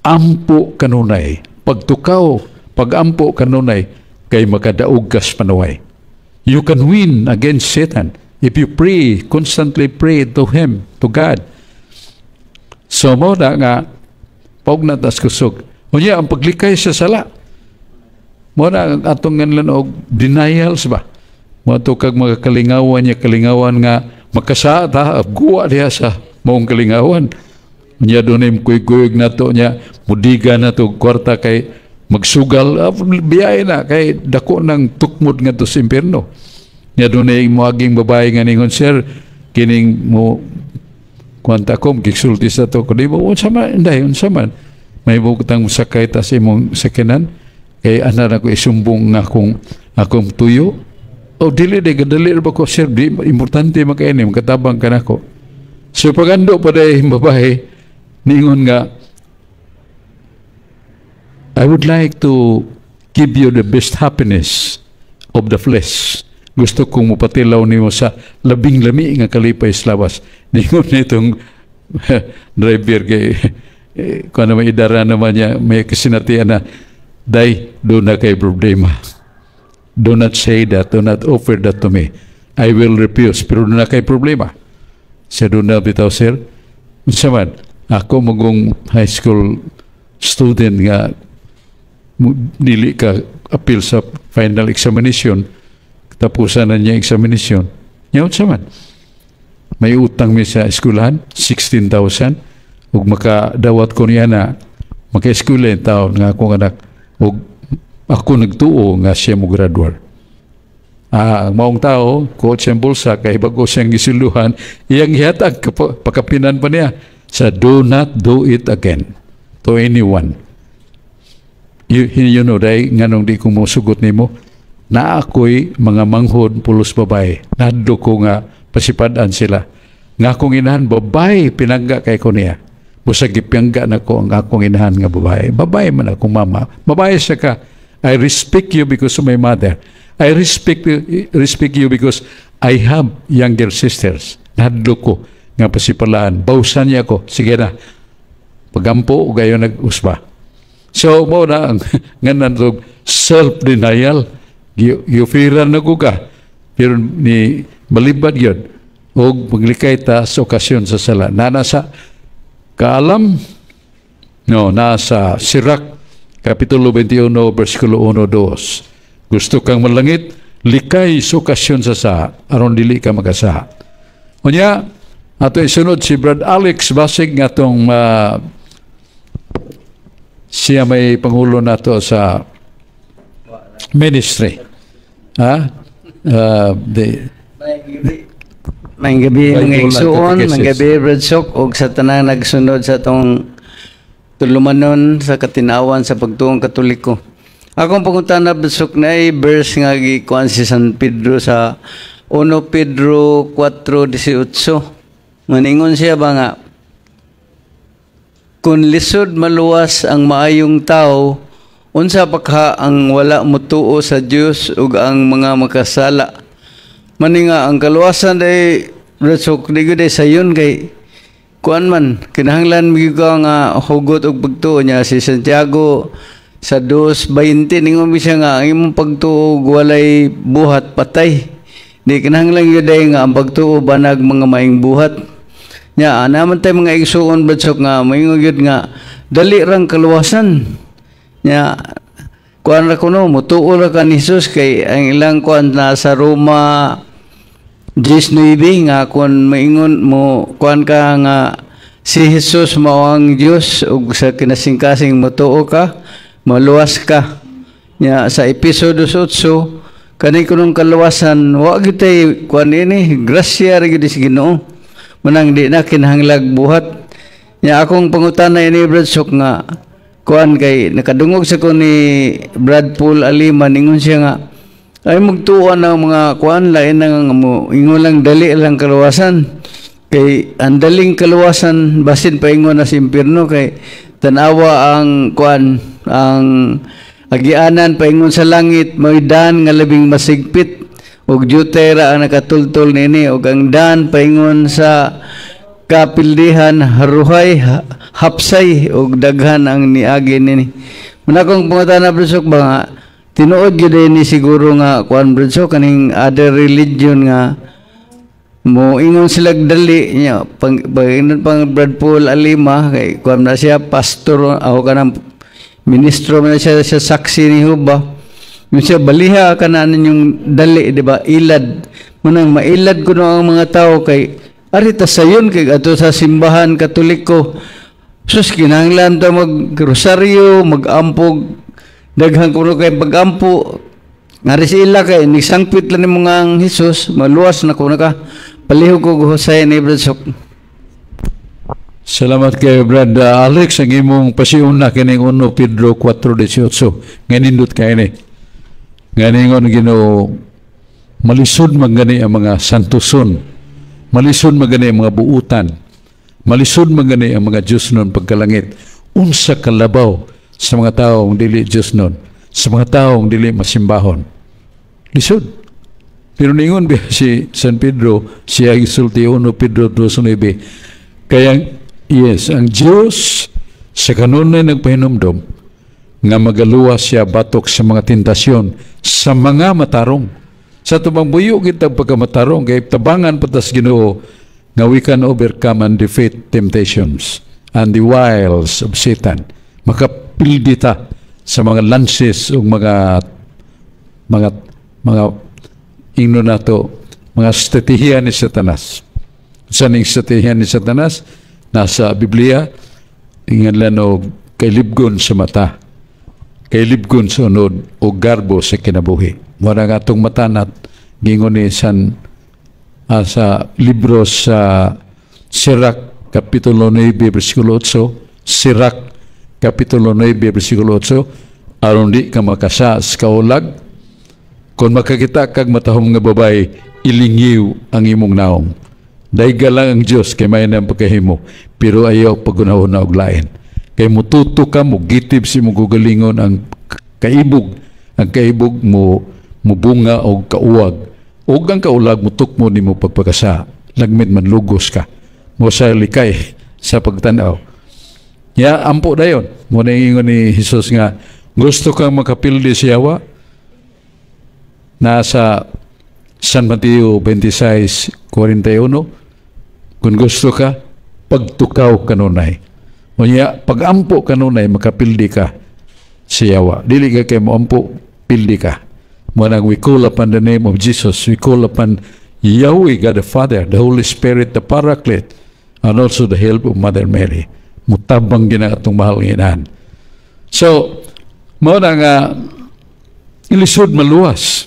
Ampo kanunay, pagtukaw, pagampo kanunay, kay makadaog kas panaway. You can win against Satan if you pray, constantly pray to Him, to God. So mo na nga, paugnat as kusog. Unya, ang paglikay sa sala. Mo na ang atong nganlan og denials ba? Mo to kag mga kalingawan niya, kalingawan nga makasa ta, guwa diya sa maong kalingawan. Unya doon ay kuyog na to niya, mudiga na to, kwarta kay magsugal, biyay na, kay dako ng tukmod nga to sa impierno. Niya doon ay muaging babae nga ningon, sir, kining mo, kwanta ko, magkiksulti sa to, kundi mo, unsa man, may bukutang sakay ta sa imong sakinan, kay ana na ko isumbong nga akong tuyo, o dili gadali ba ko, sir, di, importante makaini, makatabang ka na ko. So pagando pa dahil babae, ningon nga, I would like to give you the best happiness of the flesh. Gusto kong mupatilaw niyo sa labing-lami nga kalipay sa lawas. Ningon nitong driver kay kung ano may idara naman niya, may kasinatian na, day, do na kay problema. Do not say that, do not offer that to me. I will refuse, pero do na kay problema. Siya do na bitaw, sir. Saman, ako magong high school student nga nili ka appeal sa final examination, tapusan na niya examination. Ngayon saman, may utang mi sa eskwelahan, 16,000, ug makadawat ko niya na maka-eskwela yung taon nga akong anak, ug ako nagtuo nga siya mo graduate. Ang maong tao, kuot siyang bulsa, kay bago siyang gisiluhan, iyang hihatag, pakapinan pa niya, sa do not do it again to anyone. You know, dahil nga nung di ko musugot ni mo, na ako'y mga manghod pulos babae. Naddo ko nga pasipadaan sila. Nga akong inahan, babae, pinangga kay ko niya. Busag ipiyangga na ko ang akong inahan nga babae. Babae man akong mama. Babae siya ka. I respect you because of my mother. I respect you because I have younger sisters. Naddo ko nga pasipalaan. Bausan niya ko. Sige na. Pagampo, gayon nag-usba. So, mo na ang nganan self-denial. Yufiran na ko ka. Pero ni malibad yun. O maglikay ta sa okasyon sa sala. Nasa kaalam, no, nasa Sirak, Kapitulo 21, versikulo 1-2. Gusto kang malangit, likay sa okasyon sa aron dili ka magasa. O niya, ato isunod si Brad Alex Basig nga itong siya may pangulo nato sa ministry. May gabi mga igsuon, may gabi Bradsok, o sa tanang nagsunod sa itong tulumanon sa katinawan sa pagtuong Katoliko. Akong panguntan na Bradsok na verse nga gikuan si San Pedro sa 1 Pedro 4:18. Maningon siya ba nga, kung lisod maluwas ang maayong tao, unsa pa ka ang wala mutuo sa Dios ug ang mga makasala. Maninga ang kaluwasan day Bradsok di gud sayon kay kuan man kinahanglan mi ko nga hugot og pagtuo niya si Santiago sa 2:20 ningon mi siya nga ang imong pagtuo walay buhat patay. Di kinahanglan gyud nga ang pagtuo banag mga maing buhat. Nya naman tay mga igsuon badsok nga moingon gyud nga dali rang kaluwasan. Nya kuan ra kuno mutuo ra kan Hesus kay ang ilang kuan nasa Roma 19 nga kuan maingon mo kuan ka nga si Hesus mao ang Dios ug sa kinasingkasing mutuo ka maluwas ka. Nya sa episode 8 kani kunong kaluwasan wa gyud tay kuan ini grasya ra gyud sa Ginoo. Manang di na kinahanglag buhat. Nya akong pangutana ini Brad Sok nga kuan kay nakadungog sa ko ni Brad Paul Alima ningon siya nga ay magtuon ng mga kuan lain nga mo ingon lang dali lang kaluwasan kay ang daling kaluwasan basin paingon na sa impierno kay tanawa ang kuan ang agianan paingon sa langit may dan nga labing masigpit ug jutera ang nakatultol nini ug ang dan paingon sa kapildihan haruhay hapsay ug daghan ang niagi nini. Manakong pangutana Brad ba nga tinuod gyud ni siguro nga kuan Brad kaning other religion nga mo ingon sila dali nya pang Brad Paul Alima kay kuan na siya pastor o kanang ministro man siya saksi ni Jehova. Siya baliha kanan yung dali di ba ilad manang mailad kuno ang mga tao kay arita sayon kay ato sa simbahan Katoliko sus kinahanglan ta mag rosaryo mag-ampog daghan kuno kay pag-ampo ngari sila kay nisangpit lang ni mga Hesus maluwas na kuno ka palihog ko Jose ni Brad Sok. Salamat kay Brad Alex ang imong pasiuna kining 1 Pedro 4:18 nganindot kay ni nganingon Ginoo malisod magani ang mga santuson malisod magani ang mga buutan malisod magani ang mga Diyos nun pagkalangit unsa kalabaw sa mga taong dili Diyos nun sa mga taong dili masimbahon lisod pero ningon ba si San Pedro siya gisulti 1 Pedro 2:9 kaya yes ang Diyos sa kanunay nagpahinumdom nga magaluwas siya batok sa mga tentasyon sa mga matarong. Sa tubang buyo kita pagkamatarong kay tabangan patas Ginoo nga we can overcome and defeat temptations and the wiles of Satan. Makapildi ta sa mga lances o mga ingno nato mga strategiya ni Satanas. Sa ning strategiya ni Satanas nasa Biblia inganlan og kailibgon sa mata kay libgon sa unod o garbo sa kinabuhi. Mura nga itong matanat, gingon ni San sa libro sa Sirach, Kapitulo 9, versikulo 8, Sirach, Kapitulo 9, versikulo 8, aron di ka makasa sa kaulag, kung makakita kag matahom nga babay, ilingiw ang imong naong. Daiga lang ang Diyos kay may nang pagkahimo, pero ayaw pagunahon na og lain. Kay mututo ka mo gitib si mo gugalingon ang kaibog mo bunga o kauwag o ang kaulag mo tukmo ni mo pagpagasa lagmit man lugos ka mo sa likay sa pagtanaw ya ampo dayon mo naingon ni Jesus nga gusto kang makapildi sa yawa nasa San Mateo 26:41 kung gusto ka pagtukaw kanunay. Unya pag-ampo kanunay makapildi ka siyawa. Dili ka kay mo ampo pildi ka. Manang we call upon the name of Jesus, we call upon Yahweh God the Father, the Holy Spirit, the Paraclete, and also the help of Mother Mary. Mutabang gina atong mahal nginahan. So, mao na nga ilisod maluwas.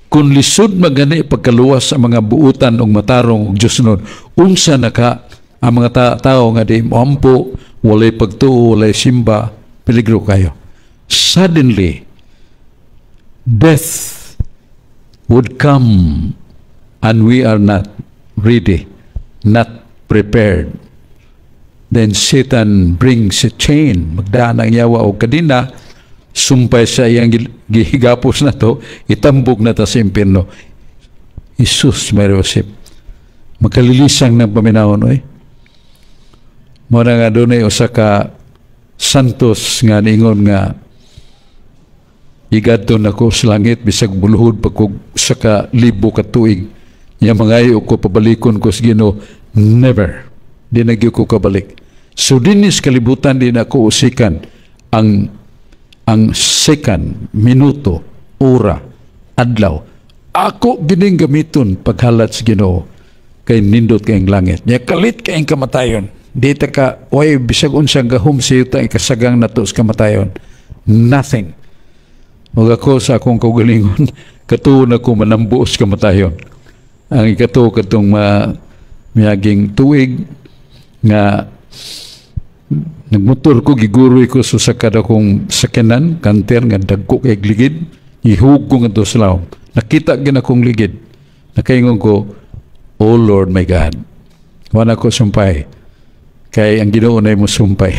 Kung lisod magani pagkaluwas ang mga buutan og matarong og Dios nun, unsa naka ang mga tao nga di moampo, walay pagtuo, walay simba, peligro kayo. Suddenly, death would come and we are not ready, not prepared. Then Satan brings a chain, magdaan ang yawa o kadina, sumpay sa iyang gihigapos na to, itambog na ta sa impierno. Isus, Mary Joseph, magkalilisang ng paminahon, mo na nga doon ay usa ka santos nga ningon nga igadto na ko sa langit bisag buluhod pa kog sa ka libo ka tuig nya mangayo ko pabalikon ko sa Ginoo. Never di nagyo ko kabalik. So dinis kalibutan din ako usikan ang second, minuto, ora, adlaw ako gining gamiton paghalat sa Ginoo kay nindot kayong langit nya kalit kayong kamatayon. Di ta ka way bisag unsang gahom sa yuta ikasagang nato sa kamatayon. Nothing. Ug ako sa akong kaugalingon katuon ako manambuos kamatayon. Ang ikato katong miyaging tuig nga nagmotor ko giguroy ko sa sakad akong sakyanan kanter nga dagko kay ligid ihug ko ngadto sa lawom. Nakita gid akong ligid. Nakaingon ko, oh Lord my God, wala ko sumpay kay ang Ginoo na mo sumpay.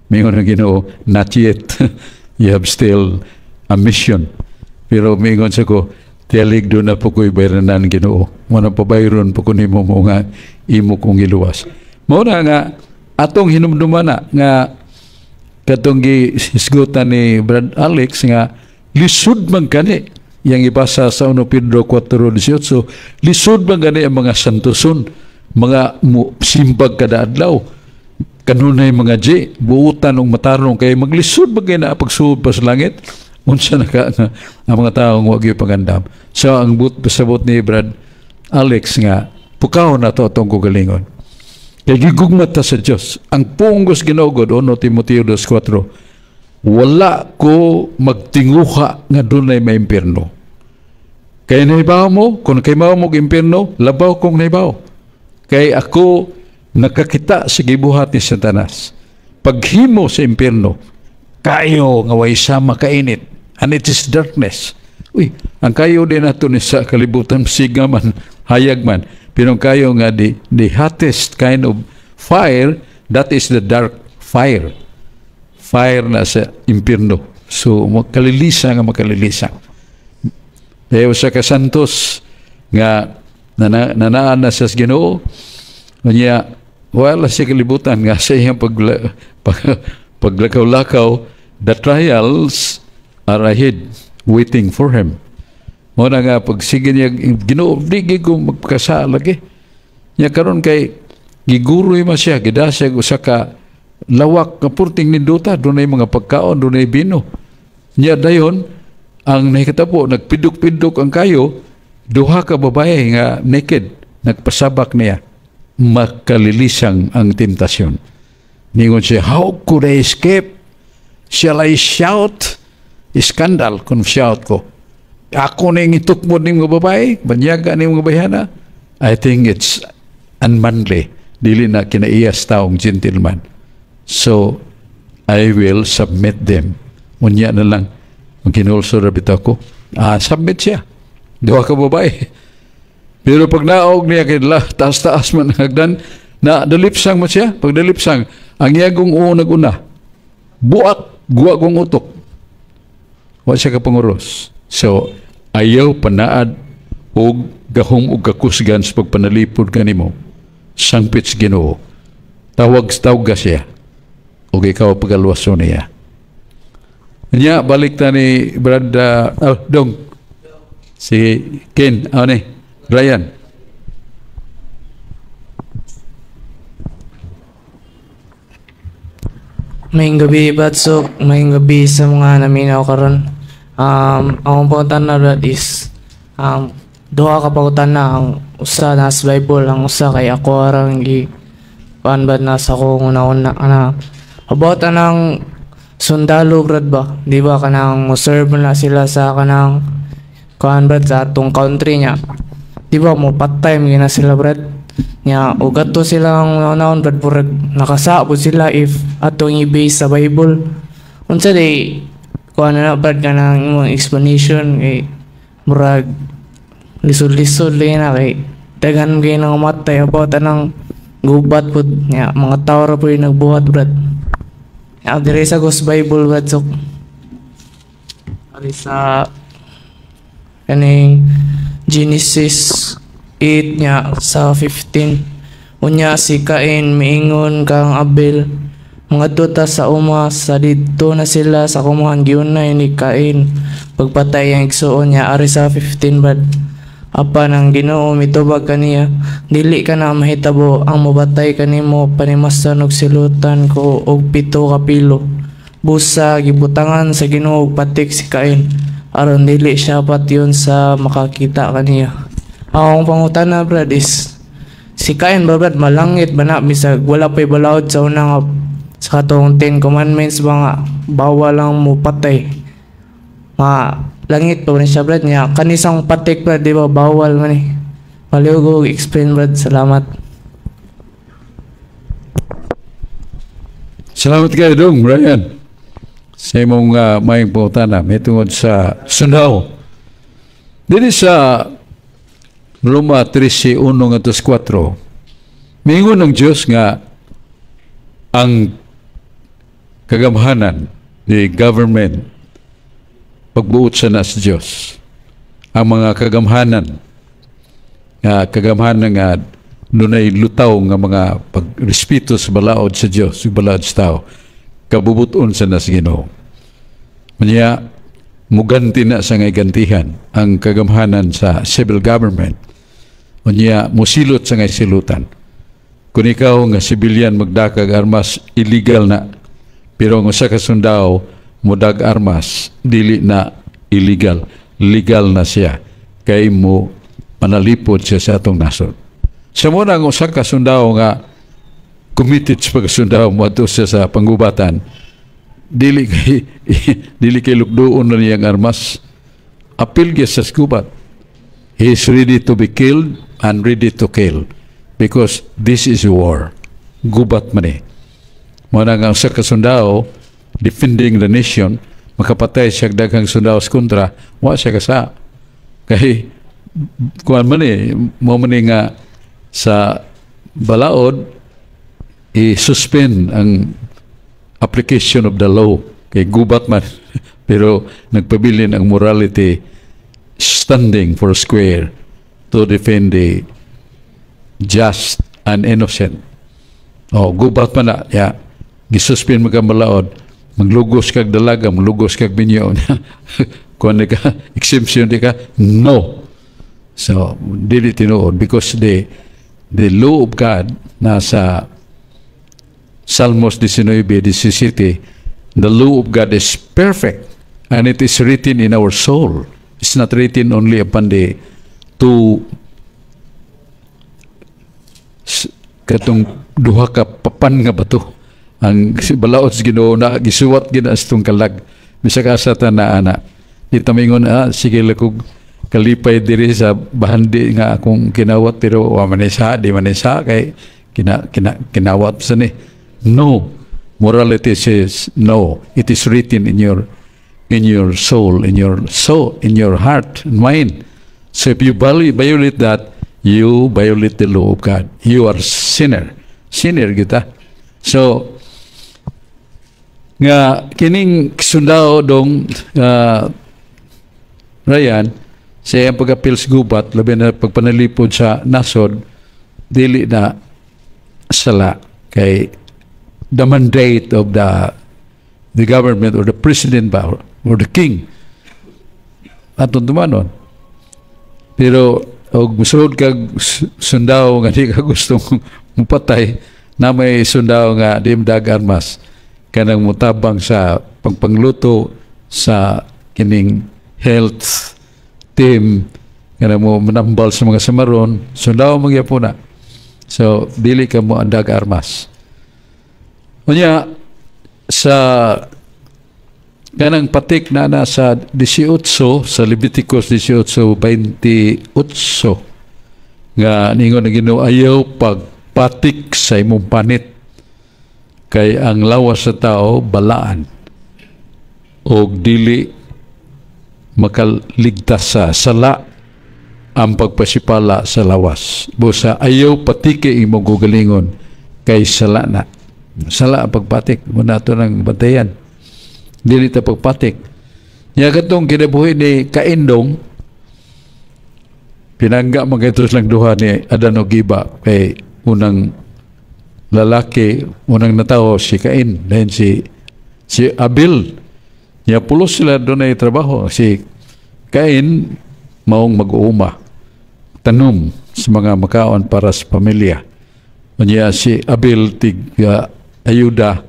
Mingon ang Ginoo, not yet. You have still a mission. Pero mingon sa ko, tiyalig doon na po ko'y bayranan Ginoo. Muna pa bayron po ko ni mo nga imo kong iluwas. Muna nga, atong hinumduman na nga katong gisgutan ni Brad Alex nga lisod man kani yang ibasa sa 1 Pedro 4:18, lisod man gani ang mga santoson, mga simbag kada adlaw, kanunay mga buutan og matarong kay maglisod ba kay na pagsuod pa sa langit unsa na ka ang mga taong wa gyud pagandam. So ang pasabot ni Brad Alex nga pukaw na to atong kugalingon kay gigugmat ta sa Dios ang punggos ginugod 1 Timoteo 2:4, wala ko magtinguha nga dunay may impierno. Kay nahibaw mo, kung kaymaw mo impierno, labaw kong nahibaw. Kay ako nakakita sa gibuhat ni Satanas. Paghimo sa impierno, kayo nga way sama kainit, and it is darkness. Uy, ang kayo din nato ni sa kalibutan, siga man, hayag man, pero kayo nga the hottest kind of fire, that is the dark fire. Fire na sa impierno. So, makalilisa. Dahil sa kasantos nga nanaan na sa Ginoo, kanya wala siya kalibutan nga sa iyang paglakaw-lakaw, the trials are ahead waiting for him. Muna nga pagsige niya Ginoo, di ko magkasa lagi. Nya karon kay giguroy man siya, gidasya usa ka lawak nga purting ninduta, dunay mga pagkaon, dunay bino. Nya dayon ang nakikitapo, nagpidok-pidok ang kayo, duha ka babae nga naked, nagpasabak niya, makalilisang ang tentasyon. Ningon siya, how could I escape? Shall I shout? Iskandal kung shout ko. Ako na yung itukmod ng mga babae, banyaga ng mga bayana. I think it's unmanly. Dili na kinaiyas taong gentleman. So, I will submit them. Unya na lang, ginulso rabit ako, submit siya. Duha ka babae. Pero pag naog niya kinala, taas-taas man hagdan, na dalipsang mo siya. Pag dalipsang, ang iyagong nag-una, buak, guwa kong utok. Wa siya kapanguros. So, ayaw panaad o gahom o kakusgan sa pagpanalipod kanimo. Sangpits Ginoo. Tawag siya. O ikaw pagalwaso niya. Nya balik ta ni Brad Dong si Ken Ryan. Maying gabi Batsok, maying gabi sa mga naminaw karon. Ang pautan na Brad is duha ka pautan na ang usa na sa Bible, ang usa kay ako arang gi panbad na sa ko una-una about anang sundalo Brad ba, di ba kanang mo-serve na sila sa kanang kuan Brad sa atong country niya, di ba mo part-time gina sila Brad niya, ugat to silang naon Brad purag nakasabot sila if atong i-base sa Bible unsa day kuan na Brad kanang imong explanation kay murag lisod-lisod lang na kay daghan kay nang matay about anang gubat pud niya, mga tao ra pud nagbuhat Brad. Dire sa Ghost Bible Batsok. Ari sa kaning Genesis 8 niya sa 15. Unya si Cain miingon kang Abel, mga tuta sa uma sa dito na sila sa kumuhan giunay ni Cain pagpatay ang igsuon niya. Ari sa 15 bad. Apa nang Ginoo mitubag kaniya, dili ka na mahitabo ang mobatay kanimo panimasan og silutan ko og 7 ka pilo. Busa gibutangan sa Ginoo og patik si Cain aron dili siya patyon sa makakita kaniya. Ang pangutana brad is si Cain ba brad malangit ba na bisag wala pay balaod sa una nga sa katong 10 commandments ba nga bawal lang mo patay. Langit pa rin siya brad niya kanisang patik brad di ba bawal man eh. Paliw ko explain brad. Salamat. Salamat kayo dong, Brian. Sa imong mayang pangutana may tungod sa sundaw. Dili sa Roma 13:1-4 mingon ng Diyos nga ang kagamhanan ni government pagbuot sa nas Diyos. Ang mga kagamhanan nga dunay lutaw nga mga pagrespeto sa balaod sa Diyos, sa balaod sa tao, kabubuton sa nas Ginoo. Manya muganti na sa ngay gantihan ang kagamhanan sa civil government. Manya musilot sa ngay silutan. Kung ikaw nga civilian magdakag armas, illegal na. Pero ang usa ka sundao mudag armas, dili na illegal. Legal na siya. Kay mo manalipod siya sa atong nasod. Sa muna ang usa ka sundao nga committed sa pagkasundao mo ato siya sa panggubatan, dili kay lukdoon na niyang armas. Apil siya sa gubat. He is ready to be killed and ready to kill. Because this is war. Gubat man eh. Muna nga usa ka sundao defending the nation, makapatay siya daghang sundao sa kontra, wa siya kasa. Kay kuan man eh, mo man nga sa balaod i-suspend ang application of the law kay gubat man. Pero nagpabilin ang morality standing for square to defend the just and innocent. Gubat man na, ya. Gisuspend mo kang balaod, maglugos kag dalaga, maglugos kag binyo. Kung ka exemption di ka, no. So, dili tinuod because the law of God nasa Salmos 19:17, the law of God is perfect and it is written in our soul. It's not written only upon the two katong duha ka papan nga bato. Ang balaod sa Ginoo na gisuwat gina astong kalag bisag asa ta na ana di tamingon sige lakog kalipay diri sa bahandi nga akong kinawat pero wa manisa di manisa kay kinawat sa ni. No, morality says no, it is written in your soul, in your heart and mind. So if you violate that, you violate the law of God. You are sinner kita. So nga kining sundao dong Ryan sa iyang pag-apil sa gubat labi na pagpanalipod sa nasod dili na sala kay the mandate of the government or the president ba or the king atong tumanon. Pero og musulod kag sundao nga di ka gustong mupatay na may sundao nga di dag armas kanang mutabang sa pagpangluto sa kining health team kanang mo manambal sa mga samaron sundao magyapon na. So dili ka mo andag armas. Unya sa kanang patik na sa 18 sa Leviticus 18:28 nga ningon na Ginoo ayaw pagpatik sa imong panit kay ang lawas sa tao balaan o dili makaligtas sa sala ang pagpasipala sa lawas. Busa ayaw patike imong gugalingon kay sala na. Sala ang pagpatik. Muna ito ng batayan. Dili ta pagpatik. Nga katong kinabuhi ni Kaindong, pinangga mga ito lang duha ni Adan o Giba kay unang lalaki, unang natawo si Cain, then si Abel. Niya pulos sila doon ay trabaho. Si Cain maong mag-uuma, tanom sa mga makaon para sa pamilya. Niya si Abel ayuda,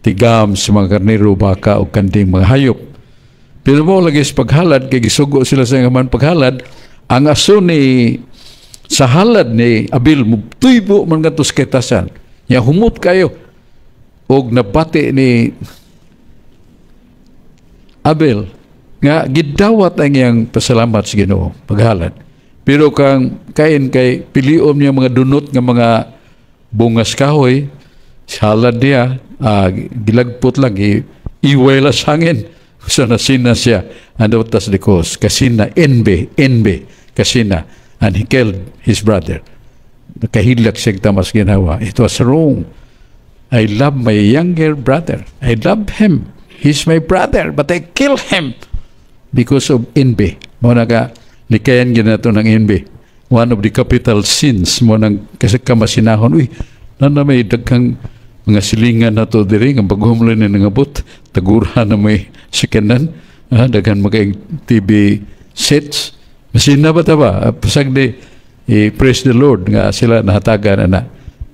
tigam sa mga karnero, baka o kanding mga hayop. Pero mo lagi sa paghalad, kay gisugo sila sa ngaman paghalad, ang aso ni sa halad ni Abel, tuybo man gatos kay tasan. Niya humot kayo. Og nabati ni Abel nga gidawat ang iyang pasalamat sa Ginoo paghalad. Pero kang Cain kay piliom niya mga dunot nga mga bungas kahoy, halad niya, gilagpot lang, iway la sangin. So nasina siya, ano tas likos, kasina, enbe, kasina, and he killed his brother. Nakahilak siya tamas ginawa. It was wrong. I love my younger brother. I love him. He's my brother, but I kill him because of envy. Mo naga likayan ginato ng envy. One of the capital sins mo nang kasakamasinahan. Uy, na may daghang mga silingan na to diri nga paghumlan ni nangabot, tagura na may sikanan, daghan mga TV sets. Masina ba ta ba? Pasag di praise the Lord nga sila nahatagan na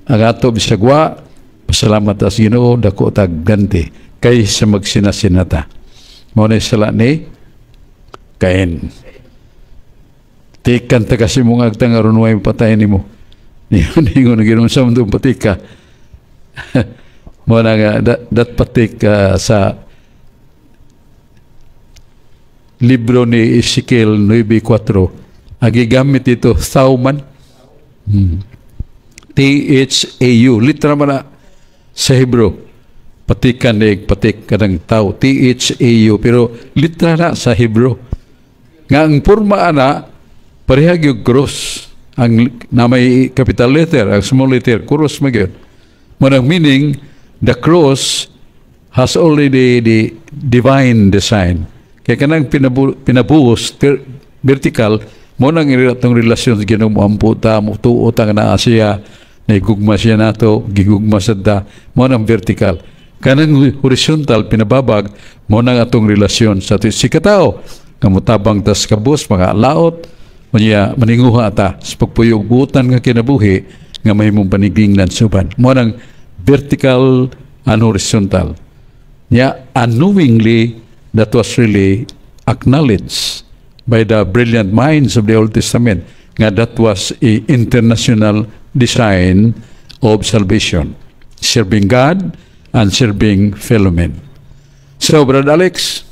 ang ato bisagwa, pasalamat as Ginoo dako tag ganti kay sa magsinasinata. Muna sila ni Cain. Tikan ta kasi mong agtang aron way patay nimo. Ningon na Ginoo sa mundo patika. Muna nga dat patik sa libro ni Ezekiel 9:4. Agigamit ito thauman. T-H-A-U. Litra man na sa Hebrew. Patikan patik kanang tao, T-H-A-U, pero litra na sa Hebrew. Nga ang forma na, parehag yung cross. Ang na may capital letter, ang small letter, cross magyod. Manang meaning, the cross has already the divine design. Kaya kanang pinabuhos, vertical, mo nang itong relasyon sa Ginoo mo amputa, mo tuotang na siya, naigugma siya nato, gigugma sa da, mo nang vertical. Kanang horizontal pinababag mo nang atong relasyon sa si katao kamutabang tas kabus mga laot unya maninguha ta sa pagpuyog butan nga kinabuhi nga mahimong panigingnan suban mo nang vertical and horizontal nya unknowingly that was really acknowledged by the brilliant minds of the Old Testament nga that was a international design of salvation, serving God and serving fellow men. So, Brother Alex.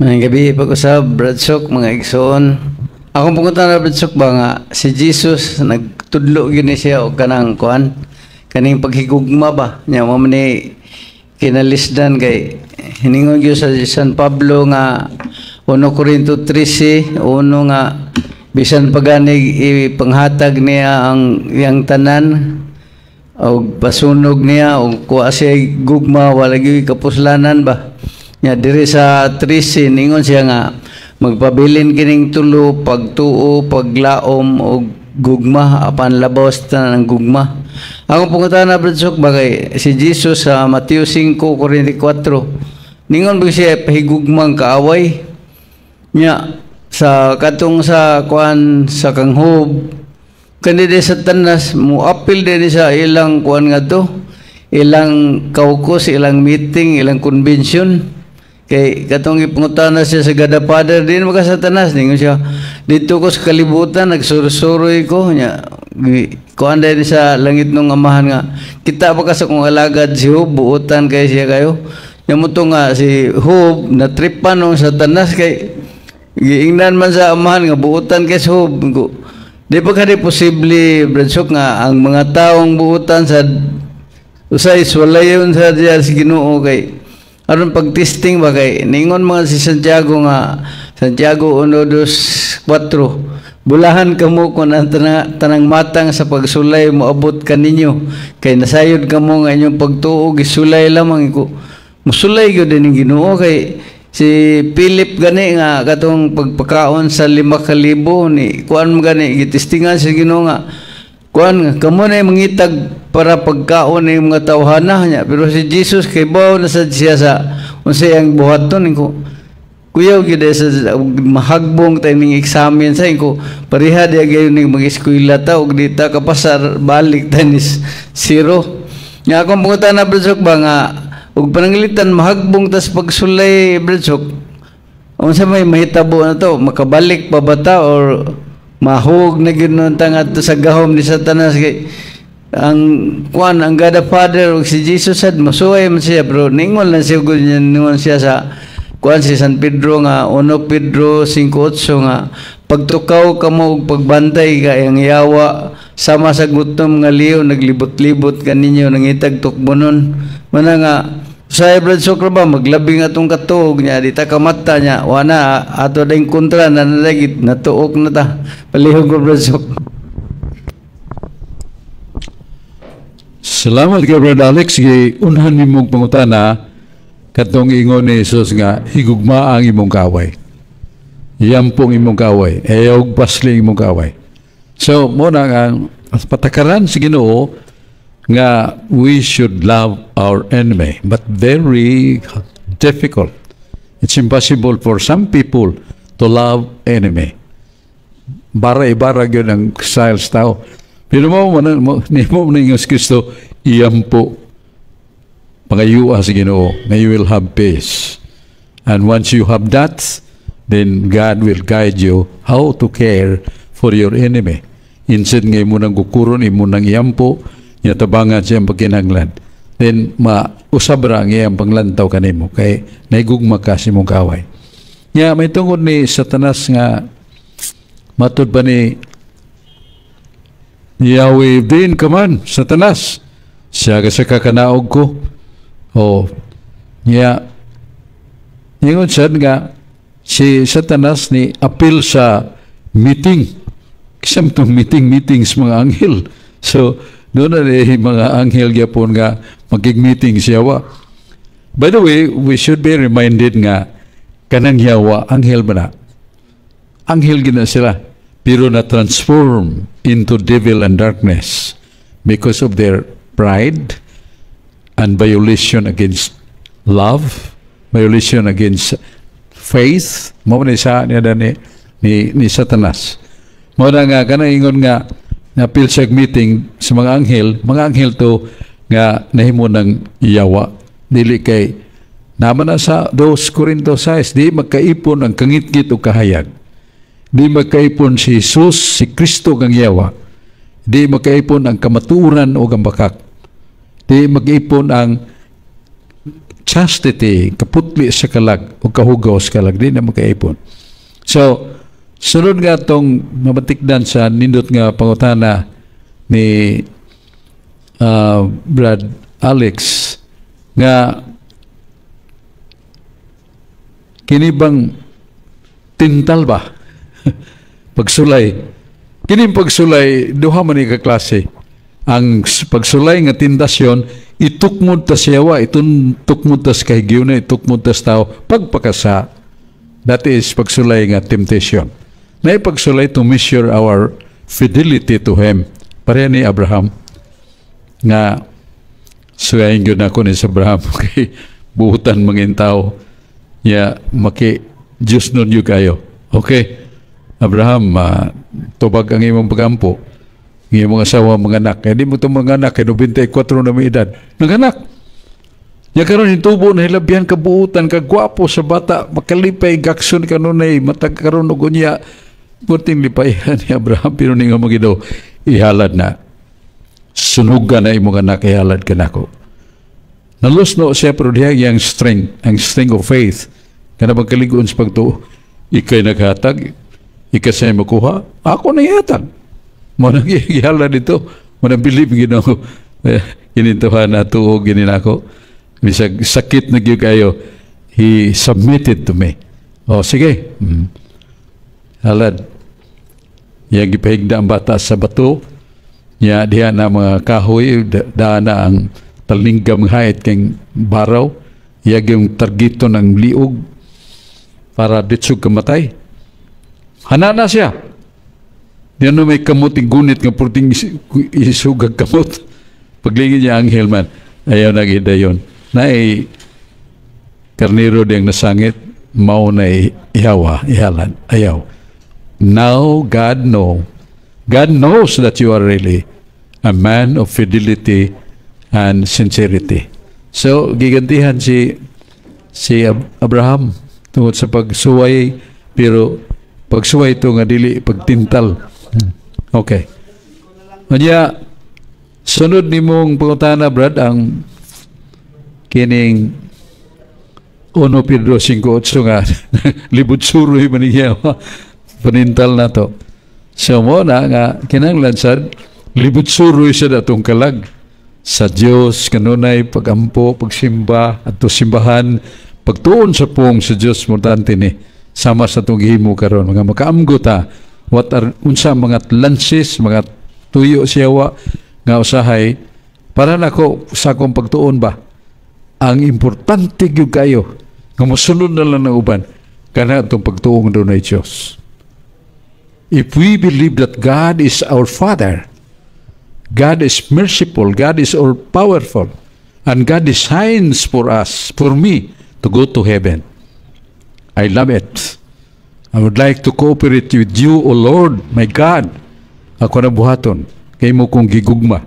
Mga gabi, pag-usap, Bradsok, mga igsoon. Akong pungutan na Bradsok ba nga, si Jesus, nagtudlo gini siya o kanang kuan, kaning paghigugma ba, niya mo ni kinalisdan kay, hiningon yun sa San Pablo nga, 1 Corinto 13, uno nga, bisan paganig ipanghatag niya ang iyang tanan, o pasunog niya, o kuha siya gugma, walagi kapuslanan ba. Nya diri sa 13, ningon siya nga, magpabilin kining tulo, pagtuo, paglaom, o gugma, apan labos na ng gugma. Ako pungutan na Bradsok, bagay, si Jesus sa Mateo 5:44, ningon ba siya pahigugmang kaaway, nya sa katong sa kuan sa Kanghob kanide sa tanas mo apil din sa ilang kuan nga to, ilang caucus, ilang meeting, ilang convention kay katong ipungutana siya sa Gada Father din maka sa tanas ningon siya dito ko sa kalibutan nagsurusuroy ko nya kuan din sa langit nung amahan nga kita pa sa kung alagad si Job buutan kay siya kayo nya mo to nga si Job natripan nung sa tanas kay giingnan man sa amahan nga buutan kay Job. Di pa kadi posible Bradsok nga ang mga taong buutan sa usay walayon sa diya si Ginoo kay aron pag-testing ba kay ningon mga si Santiago nga Santiago 1:4 bulahan kamo kun ang tanang matang sa pagsulay moabot kaninyo kay nasayod kamo nga inyong pagtuo gisulay lamang ko musulay gyud din Ginoo kay Si Philip gani nga katong pagpakaon sa 5,000 ni kuan mo gani gitistingan sa Ginoo nga kuan nga kamo na mangitag para pagkaon ng mga tawhana niya. Pero si Jesus kay bawo na sa siya sa unsay ang buhaton ko kuyaw gid sa mahagbong tayong examen sa ko pareha di gayon ning mag-eskwela ta og dita kapasar balik tanis zero. Nya akong pangutan na Bradsok ba nga ug pananglitan mahagbong tas pagsulay Bradsok unsa may mahitabo na to makabalik pa bata or mahug na gyud nun tang adto sa gahom ni Satanas kay ang kuan ang God the Father ug si Jesus sad masuway man siya bro ningon lang siya gud ningon siya sa kuan si San Pedro nga 1 Pedro 5:8 nga pagtukaw kamo og pagbantay kay ang yawa sama sa gutom nga liyo naglibot-libot kaninyo nangitag tukbonon mana nga sa Bradsok ba maglabing atong katuog niya di ta kamata niya wana ato ding kontra na nalagit natuok na ta palihog ko Bradsok. Salamat kay Brad Alex kay unhan nimong pangutana katong ingon ni Jesus nga higugma ang imong kaway. Yampong imong kaway, ayog pasli imong kaway. So mo na ang patakaran sa Ginoo nga we should love our enemy, but very difficult. It's impossible for some people to love enemy. Bara-ibara yun ang styles tao. Pero mo na yung Kristo, iyam po pangayua sa Ginoo na you will have peace. And once you have that, then God will guide you how to care for your enemy. Instead nga imo nang kukuron, imo nang iyampo, yatabangan siyang pagkinanglan. Then, mausabra ang iyang panglantaw kanimo kay naigugma ka si mong kaway. Nga, may tungkol ni Satanas nga matod pa ni Yahweh din ka man, Satanas. Siya ka sa kakanaog ko. O, nga, yung sad nga, si Satanas ni apil sa meeting. Kisam itong meetings mga anghel. So, doon na mga anghel gyapon nga magig-meeting si Yawa. By the way, we should be reminded nga kanang Yawa, anghel ba na? Anghel gina sila. Pero na-transform into devil and darkness because of their pride and violation against love, violation against faith. Mao na isa niya ni Satanas. Mao na nga kanang ingon nga napil sa meeting sa mga anghel to nga nahimo ng Yawa. Dili kay naman na sa 2 Corinto 6, di magkaipon ang kangit-ngit o kahayag. Di magkaipon si Jesus, si Kristo kang Yawa. Di magkaipon ang kamaturan o ang bakak. Di magkaipon ang chastity, kaputli sa kalag o kahugaw sa kalag. Di na magkaipon. So, sunod nga itong mabatikdan sa nindot nga pangutana ni Brad Alex nga kinibang tintal ba pagsulay kining pagsulay duha man ni ka klase ang pagsulay nga tindasyon itukmod ta siyawa itukmod ta kay gyuna itukmod ta tao pagpakasa that is pagsulay nga temptation na ipagsulay to measure our fidelity to Him. Pareha ni Abraham nga suyayin yun ako ni Abraham kay buhutan mangin tao ya maki Diyos nun yung kayo. Okay, Abraham, tubag ang imong pagampo ng imong asawa mga anak. Kaya di mo itong mga anak, kaya 94 na may edad. Nang-anak. Ya karon hintubo na hilabihan kabuutan, kagwapo sa bata, makalipay, gakson kanunay, matag karon og unya. Buting lipayan ni Abraham, pero ni nga magidaw, ihalad na. Sunugan na imong anak, ihalad ka na ko. Nalusno siya, pero diya yung strength, ang strength of faith. Kana magkaligoon sa pagtuo, ikay naghatag, ikasay makuha, ako na ihatag. Mo nang ihalad dito, mo nang bilib ginaw, ginintuhan na tuo, ginin ako. Bisag sakit na gyud kayo, he submitted to me. O sige, halad. Yang gipahigda ang bata sa bato, niya diha na mga kahoy, daan na ang talinggam hayat kang baraw, iyag yung targito ng liog, para ditsog kamatay. Hana na siya. Diyan na may kamot gunit nga purting isugag kamot. Paglingin niya ang helman, ayaw nagida yun. Na karnero diyang nasangit, mao na ihalan, ayaw. Now God knows that you are really a man of fidelity and sincerity. So, gigantihan si Abraham tungod sa pagsuway, pero pagsuway ito nga dili pagtintal. Okay. Kanya, sunod ni mong pangutana, Brad, ang kining 1 Pedro 5:8 nga libod suroy manigyawa panintal na to. So mo na nga kinahanglan sad libod suroy sa datong kalag sa Dios kanunay pagampo, pagsimba adto simbahan, pagtuon sa pong sa Dios importante ni sama sa atong gihimo karon mga makaamgo ta what are unsa mga lances, mga tuyo siyawa nga usahay para nako sa akong pagtuon ba. Ang importante gyud kayo nga mosunod na lang ng uban kana atong pagtuong do na Dios. If we believe that God is our Father, God is merciful, God is all powerful, and God designs for us, for me, to go to heaven. I love it. I would like to cooperate with you, O Lord, my God. Ako na buhaton, kay mo kong gigugma.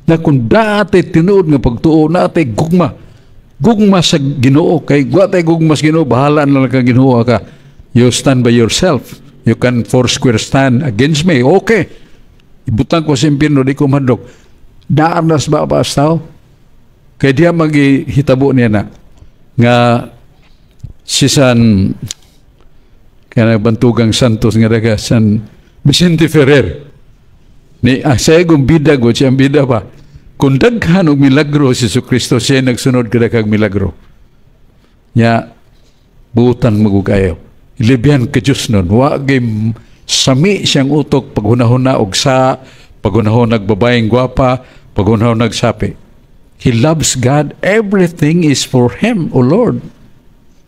Na kung dati tinuod nga pagtuo, natay gugma. Gugma sa Ginoo, kay guwatay gugma sa Ginoo, bahala na lang kang Ginoo ka. You stand by yourself. You can foursquare stand against me. Okay. Ibutang ko sa impirno, di ko madok. Daanas ba pa tao? Kaya diya maghitabo niya na nga si San kaya nagbantugang Santos nga daga San Vicente Ferrer ni saya kong bida ko siyang bida pa kung daghan og milagro si Jesucristo siya nagsunod kada kag milagro nya buutan magugayo ilibyan ka Diyos nun wag sami siyang utok paghunahuna og sa paghunahon nagbabayeng gwapa paghunahon nagsapi. He loves God. Everything is for Him, O Lord.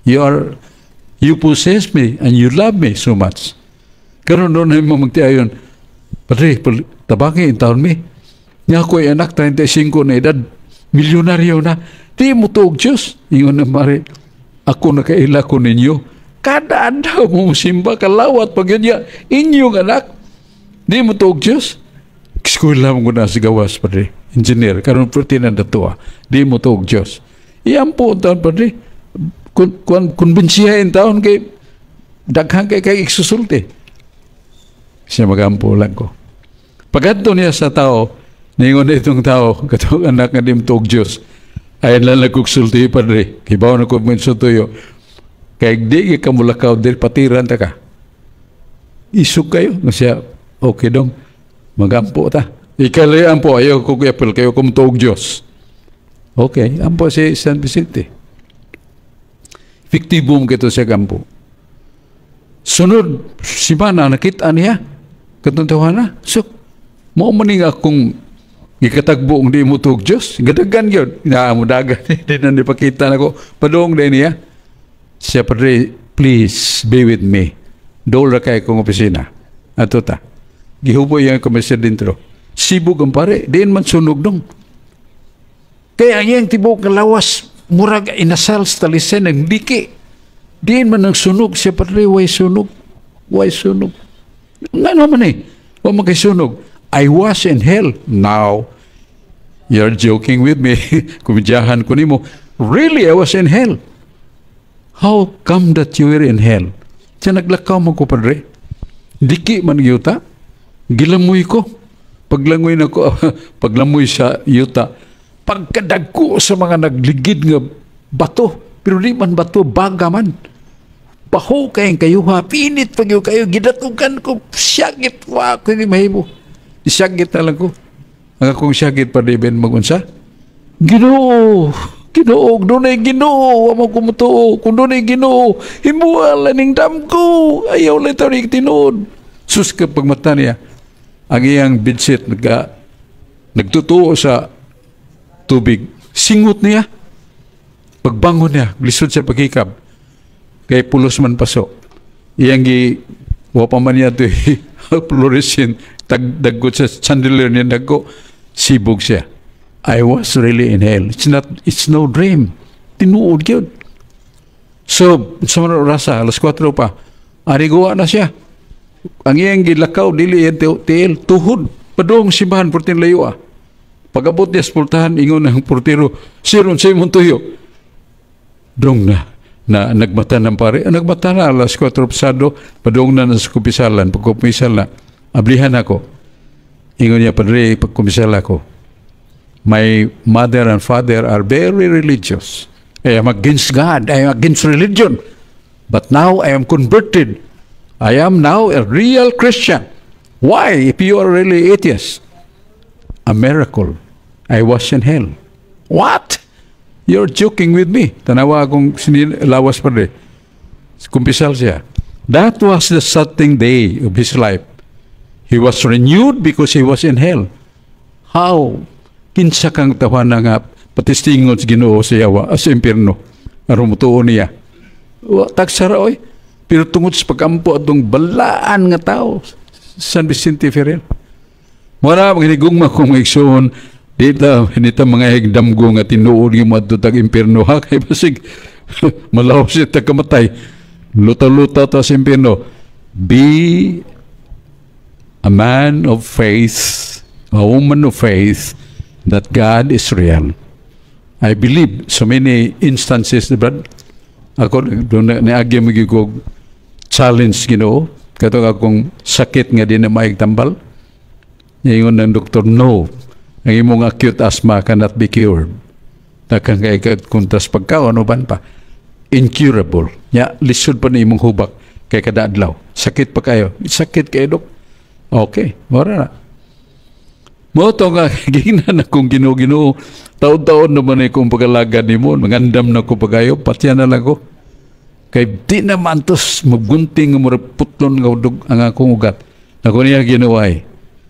You possess me and you love me so much. Karon doon ay magtiayon, Padre, tabaki in taon mi. Nga ko ay anak 35 na edad, milyonaryo na. Di mo to og Diyos. Ingon na mare, ako nakaila ko ninyo. Kada daw mo simba kalawat pag yun niya, inyong anak. Di mo to og Diyos. Eskwela mo na sa gawas, Padre. Engineer, karon pwede na datua. Di mo to og Diyos. Iyan po taon, Padre. Konbensiyahin taon kay daghang kay iksusulti. Siya magampo lang ko. Pagkadto niya sa tao, ningon na itong tao, katong anak nga di mo to og Diyos. Ayan lang nagkuksulti, Padre. Kibaw na ko minsutuyo. Kaya di ka mulakaw, di patiran ta ka. Isuk kayo. Siya, okay dong. Magampo ta. Ikali ampo, ayaw ko kuyapil kayo kumtuog Diyos. Okay, ampo si San Vicente. Fiktibo mo kito siya gampo. Sunod, si Mana, nakita niya. Katuntawa na. So, mo maning akong ikatagbo ang di mo tuog Diyos. Gadagan yun. Naamudagan. Hindi na nipakita na ko. Padong din niya. Siya, Padre, please be with me. Doon na kayo kong opisina. Ato ta. Gihubo yung komisya dintro. Sibog ang pare. Diin man sunog dong. Kaya yung tibok na lawas, murag inasal sa talisen ng diki. Diin man ang sunog. Siya, Padre, why sunog? Why sunog? Nga naman eh. Huwag makisunog. I was in hell. Now, you're joking with me. Kumidyahan ko ni mo. Really, I was in hell. How come that you were in hell? Siya naglakaw mo ko, Padre. Diki man yuta. Gilamoy ko. Paglangoy na ko, paglamoy sa yuta. Pagkadag ko sa mga nagligid nga bato. Pero di man bato, baga man. Baho kayong kayo ha. Pinit pag kayo. Gidatugan ko. Syagit. Wah, ko hindi mahimo. Syagit na lang ko. Ang akong syagit pa di ben magunsa. Ginoo. Ginoo. Doon ay Ginoo. Wama kumutuo. Kung doon ay Ginoo. Himuala ning dam ko. Ayaw lang ito rin tinood. Sus kapag mata niya. Ang iyang bidsit nagtutuo sa tubig. Singot niya. Pagbangon niya. Lisod sa pagkikab. kay pulos man paso. Iyang gi wapa man niya to fluorescent daggot sa chandelier niya dagko sibog siya. I was really in hell. It's no dream. Tinuod yun. So, sa mga rasa, alas 4 pa, arigawa na siya. Ang iyang gilakaw, dili yan tiil, tuhod, padong simbahan, portin layo ah. Pag-abot niya sa pultahan, ingon ng portiro, siron sa imong tuyo. Drong na nagmata ng pare. Nagmata na, alas 4 pasado, padong na sa kupisalan. Pagkupisal na, ablihan ako. Ingon niya, padre, pagkupisal ako. My mother and father are very religious. I am against God. I am against religion. But now I am converted. I am now a real Christian. Why? If you are really atheist. A miracle. I was in hell. What? You're joking with me. Tanawa akong lawas pa rin. Kumpisal siya. That was the starting day of his life. He was renewed because he was in hell. How? Kinsa kang tawa na nga patistingon sa Ginoo sa yawa sa impyerno. Aron mutuon niya. Tagsara oy. Pero tungod sa pagkampo atong balaan nga tao San Vicente Ferrer. Mura maghinigugma kong igsoon dito mga higdamgo nga tinuod yung mga tutag impyerno ha kay basig malaw siya kamatay. Luta-luta ta sa impyerno. Be a man of faith, a woman of faith, that God is real. I believe so many instances, but ako doon naagya magigog challenge Ginoo katong akong sakit nga di na maigtambal. Ngayon ng doktor, no, ang imong acute asthma cannot be cured. Takang kay kuntas pagkaon uban pa incurable. Ya lisod pa ni imong hubak kay kada adlaw. Sakit pa kayo. Sakit kay dok. Okay, wala na. Mo to nga gingnan akong Ginoo taon-taon naman ay kong pagalagad ni mo mangandam na ko pagayo patya na lang ko kay di naman tos magunting mo putlon nga udog ang akong ugat nako niya ginuway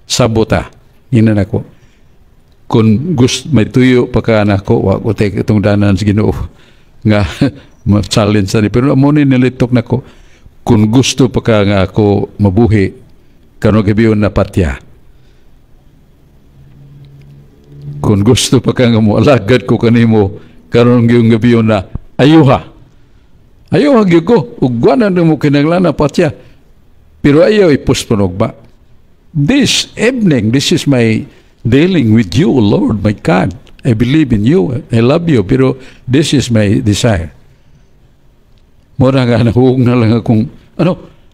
sabota ina nako kung gusto may tuyo pa ka nako wa ko take itong danan sa Ginoo nga ma-challenge sa ni pero amo ni nilitok nako kung gusto pa ka nga ako mabuhi karon gabiyon na patya. Kung gusto pa ka nga mo, alagad ko kanimo, karon yung gabi yun na, ayuha. Ayuha gyud ko, ugwanan mo kinanglan na patya. Pero ayaw ipuspunog ba? This evening, this is my dealing with you, Lord, my God. I believe in you, I love you, pero this is my desire. Mura nga, nahuog na lang akong,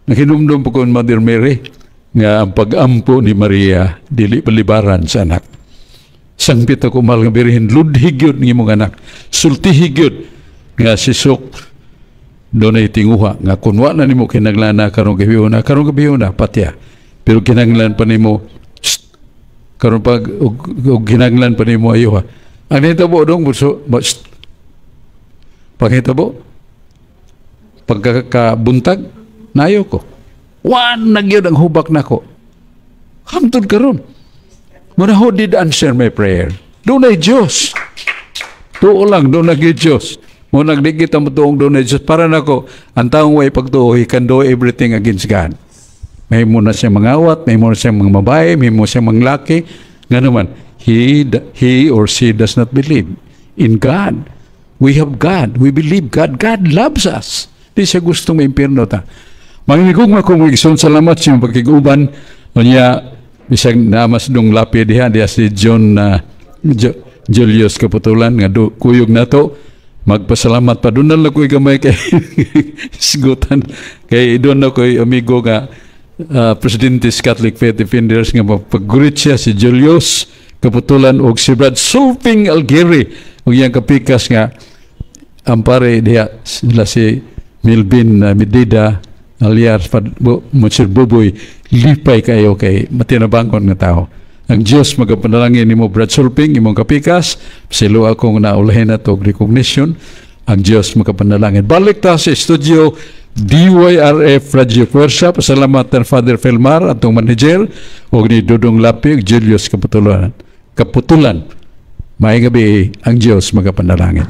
nakinumdum po ko Mother Mary, nga ang pag-ampo ni Maria, dili palibaran sa anak. Sangpit ako mahal nga birihin, ludhig yun ng imong anak. Sultihig yun nga sisok doon ay tinguha. Nga kunwa na nimo kinaglan na karong gabiyo na, patya. Pero kinaglan pa nimo, karong pag kinaglan pa nimo ayuha. Ang hitabo dong, pagkitabo, pagkakabuntag, nayo ko. Wan nagyod ang hubak na ko. Hamtod karon. Muna who did answer my prayer? Doon ay Diyos. Tuo lang, doon ay Diyos. Muna nagdikit ang tuong doon ay Diyos. Para na ko, ang taong way pagtuo, he can do everything against God. May muna siyang mangawat, may muna siyang mga babae, may muna siyang mga laki. Nga naman, he or she does not believe in God. We have God. We believe God. God loves us. Di siya gustong may impyerno ta. Manginigong akong salamat sa pagkiguban. Niya, bisag namas dong lapid diha si John Julius Kaputulan nga kuyog nato magpasalamat pa doon na ko'y gamay kay sigutan kay doon na ko'y amigo nga President's Catholic Faith Defenders nga pag-greet siya si Julius Kaputulan o si Brad Sulping Algeri o iyang kapikas nga ang pare diha sila si Milvin Medida alias Monsieur Buboy, lipay kayo kay matinabangkon nga tao. Ang Diyos magapanalangin ni mo Brad Sulping, imong kapikas, silo akong naulahin na to recognition, ang Diyos magapanalangin. Balik ta sa studio, DYRF Radio Fuerza, pasalamatan Father Felmar, atong manager, o ni Dudong Lapig, Julius Kaputulan. May gabi, ang Diyos magapanalangin.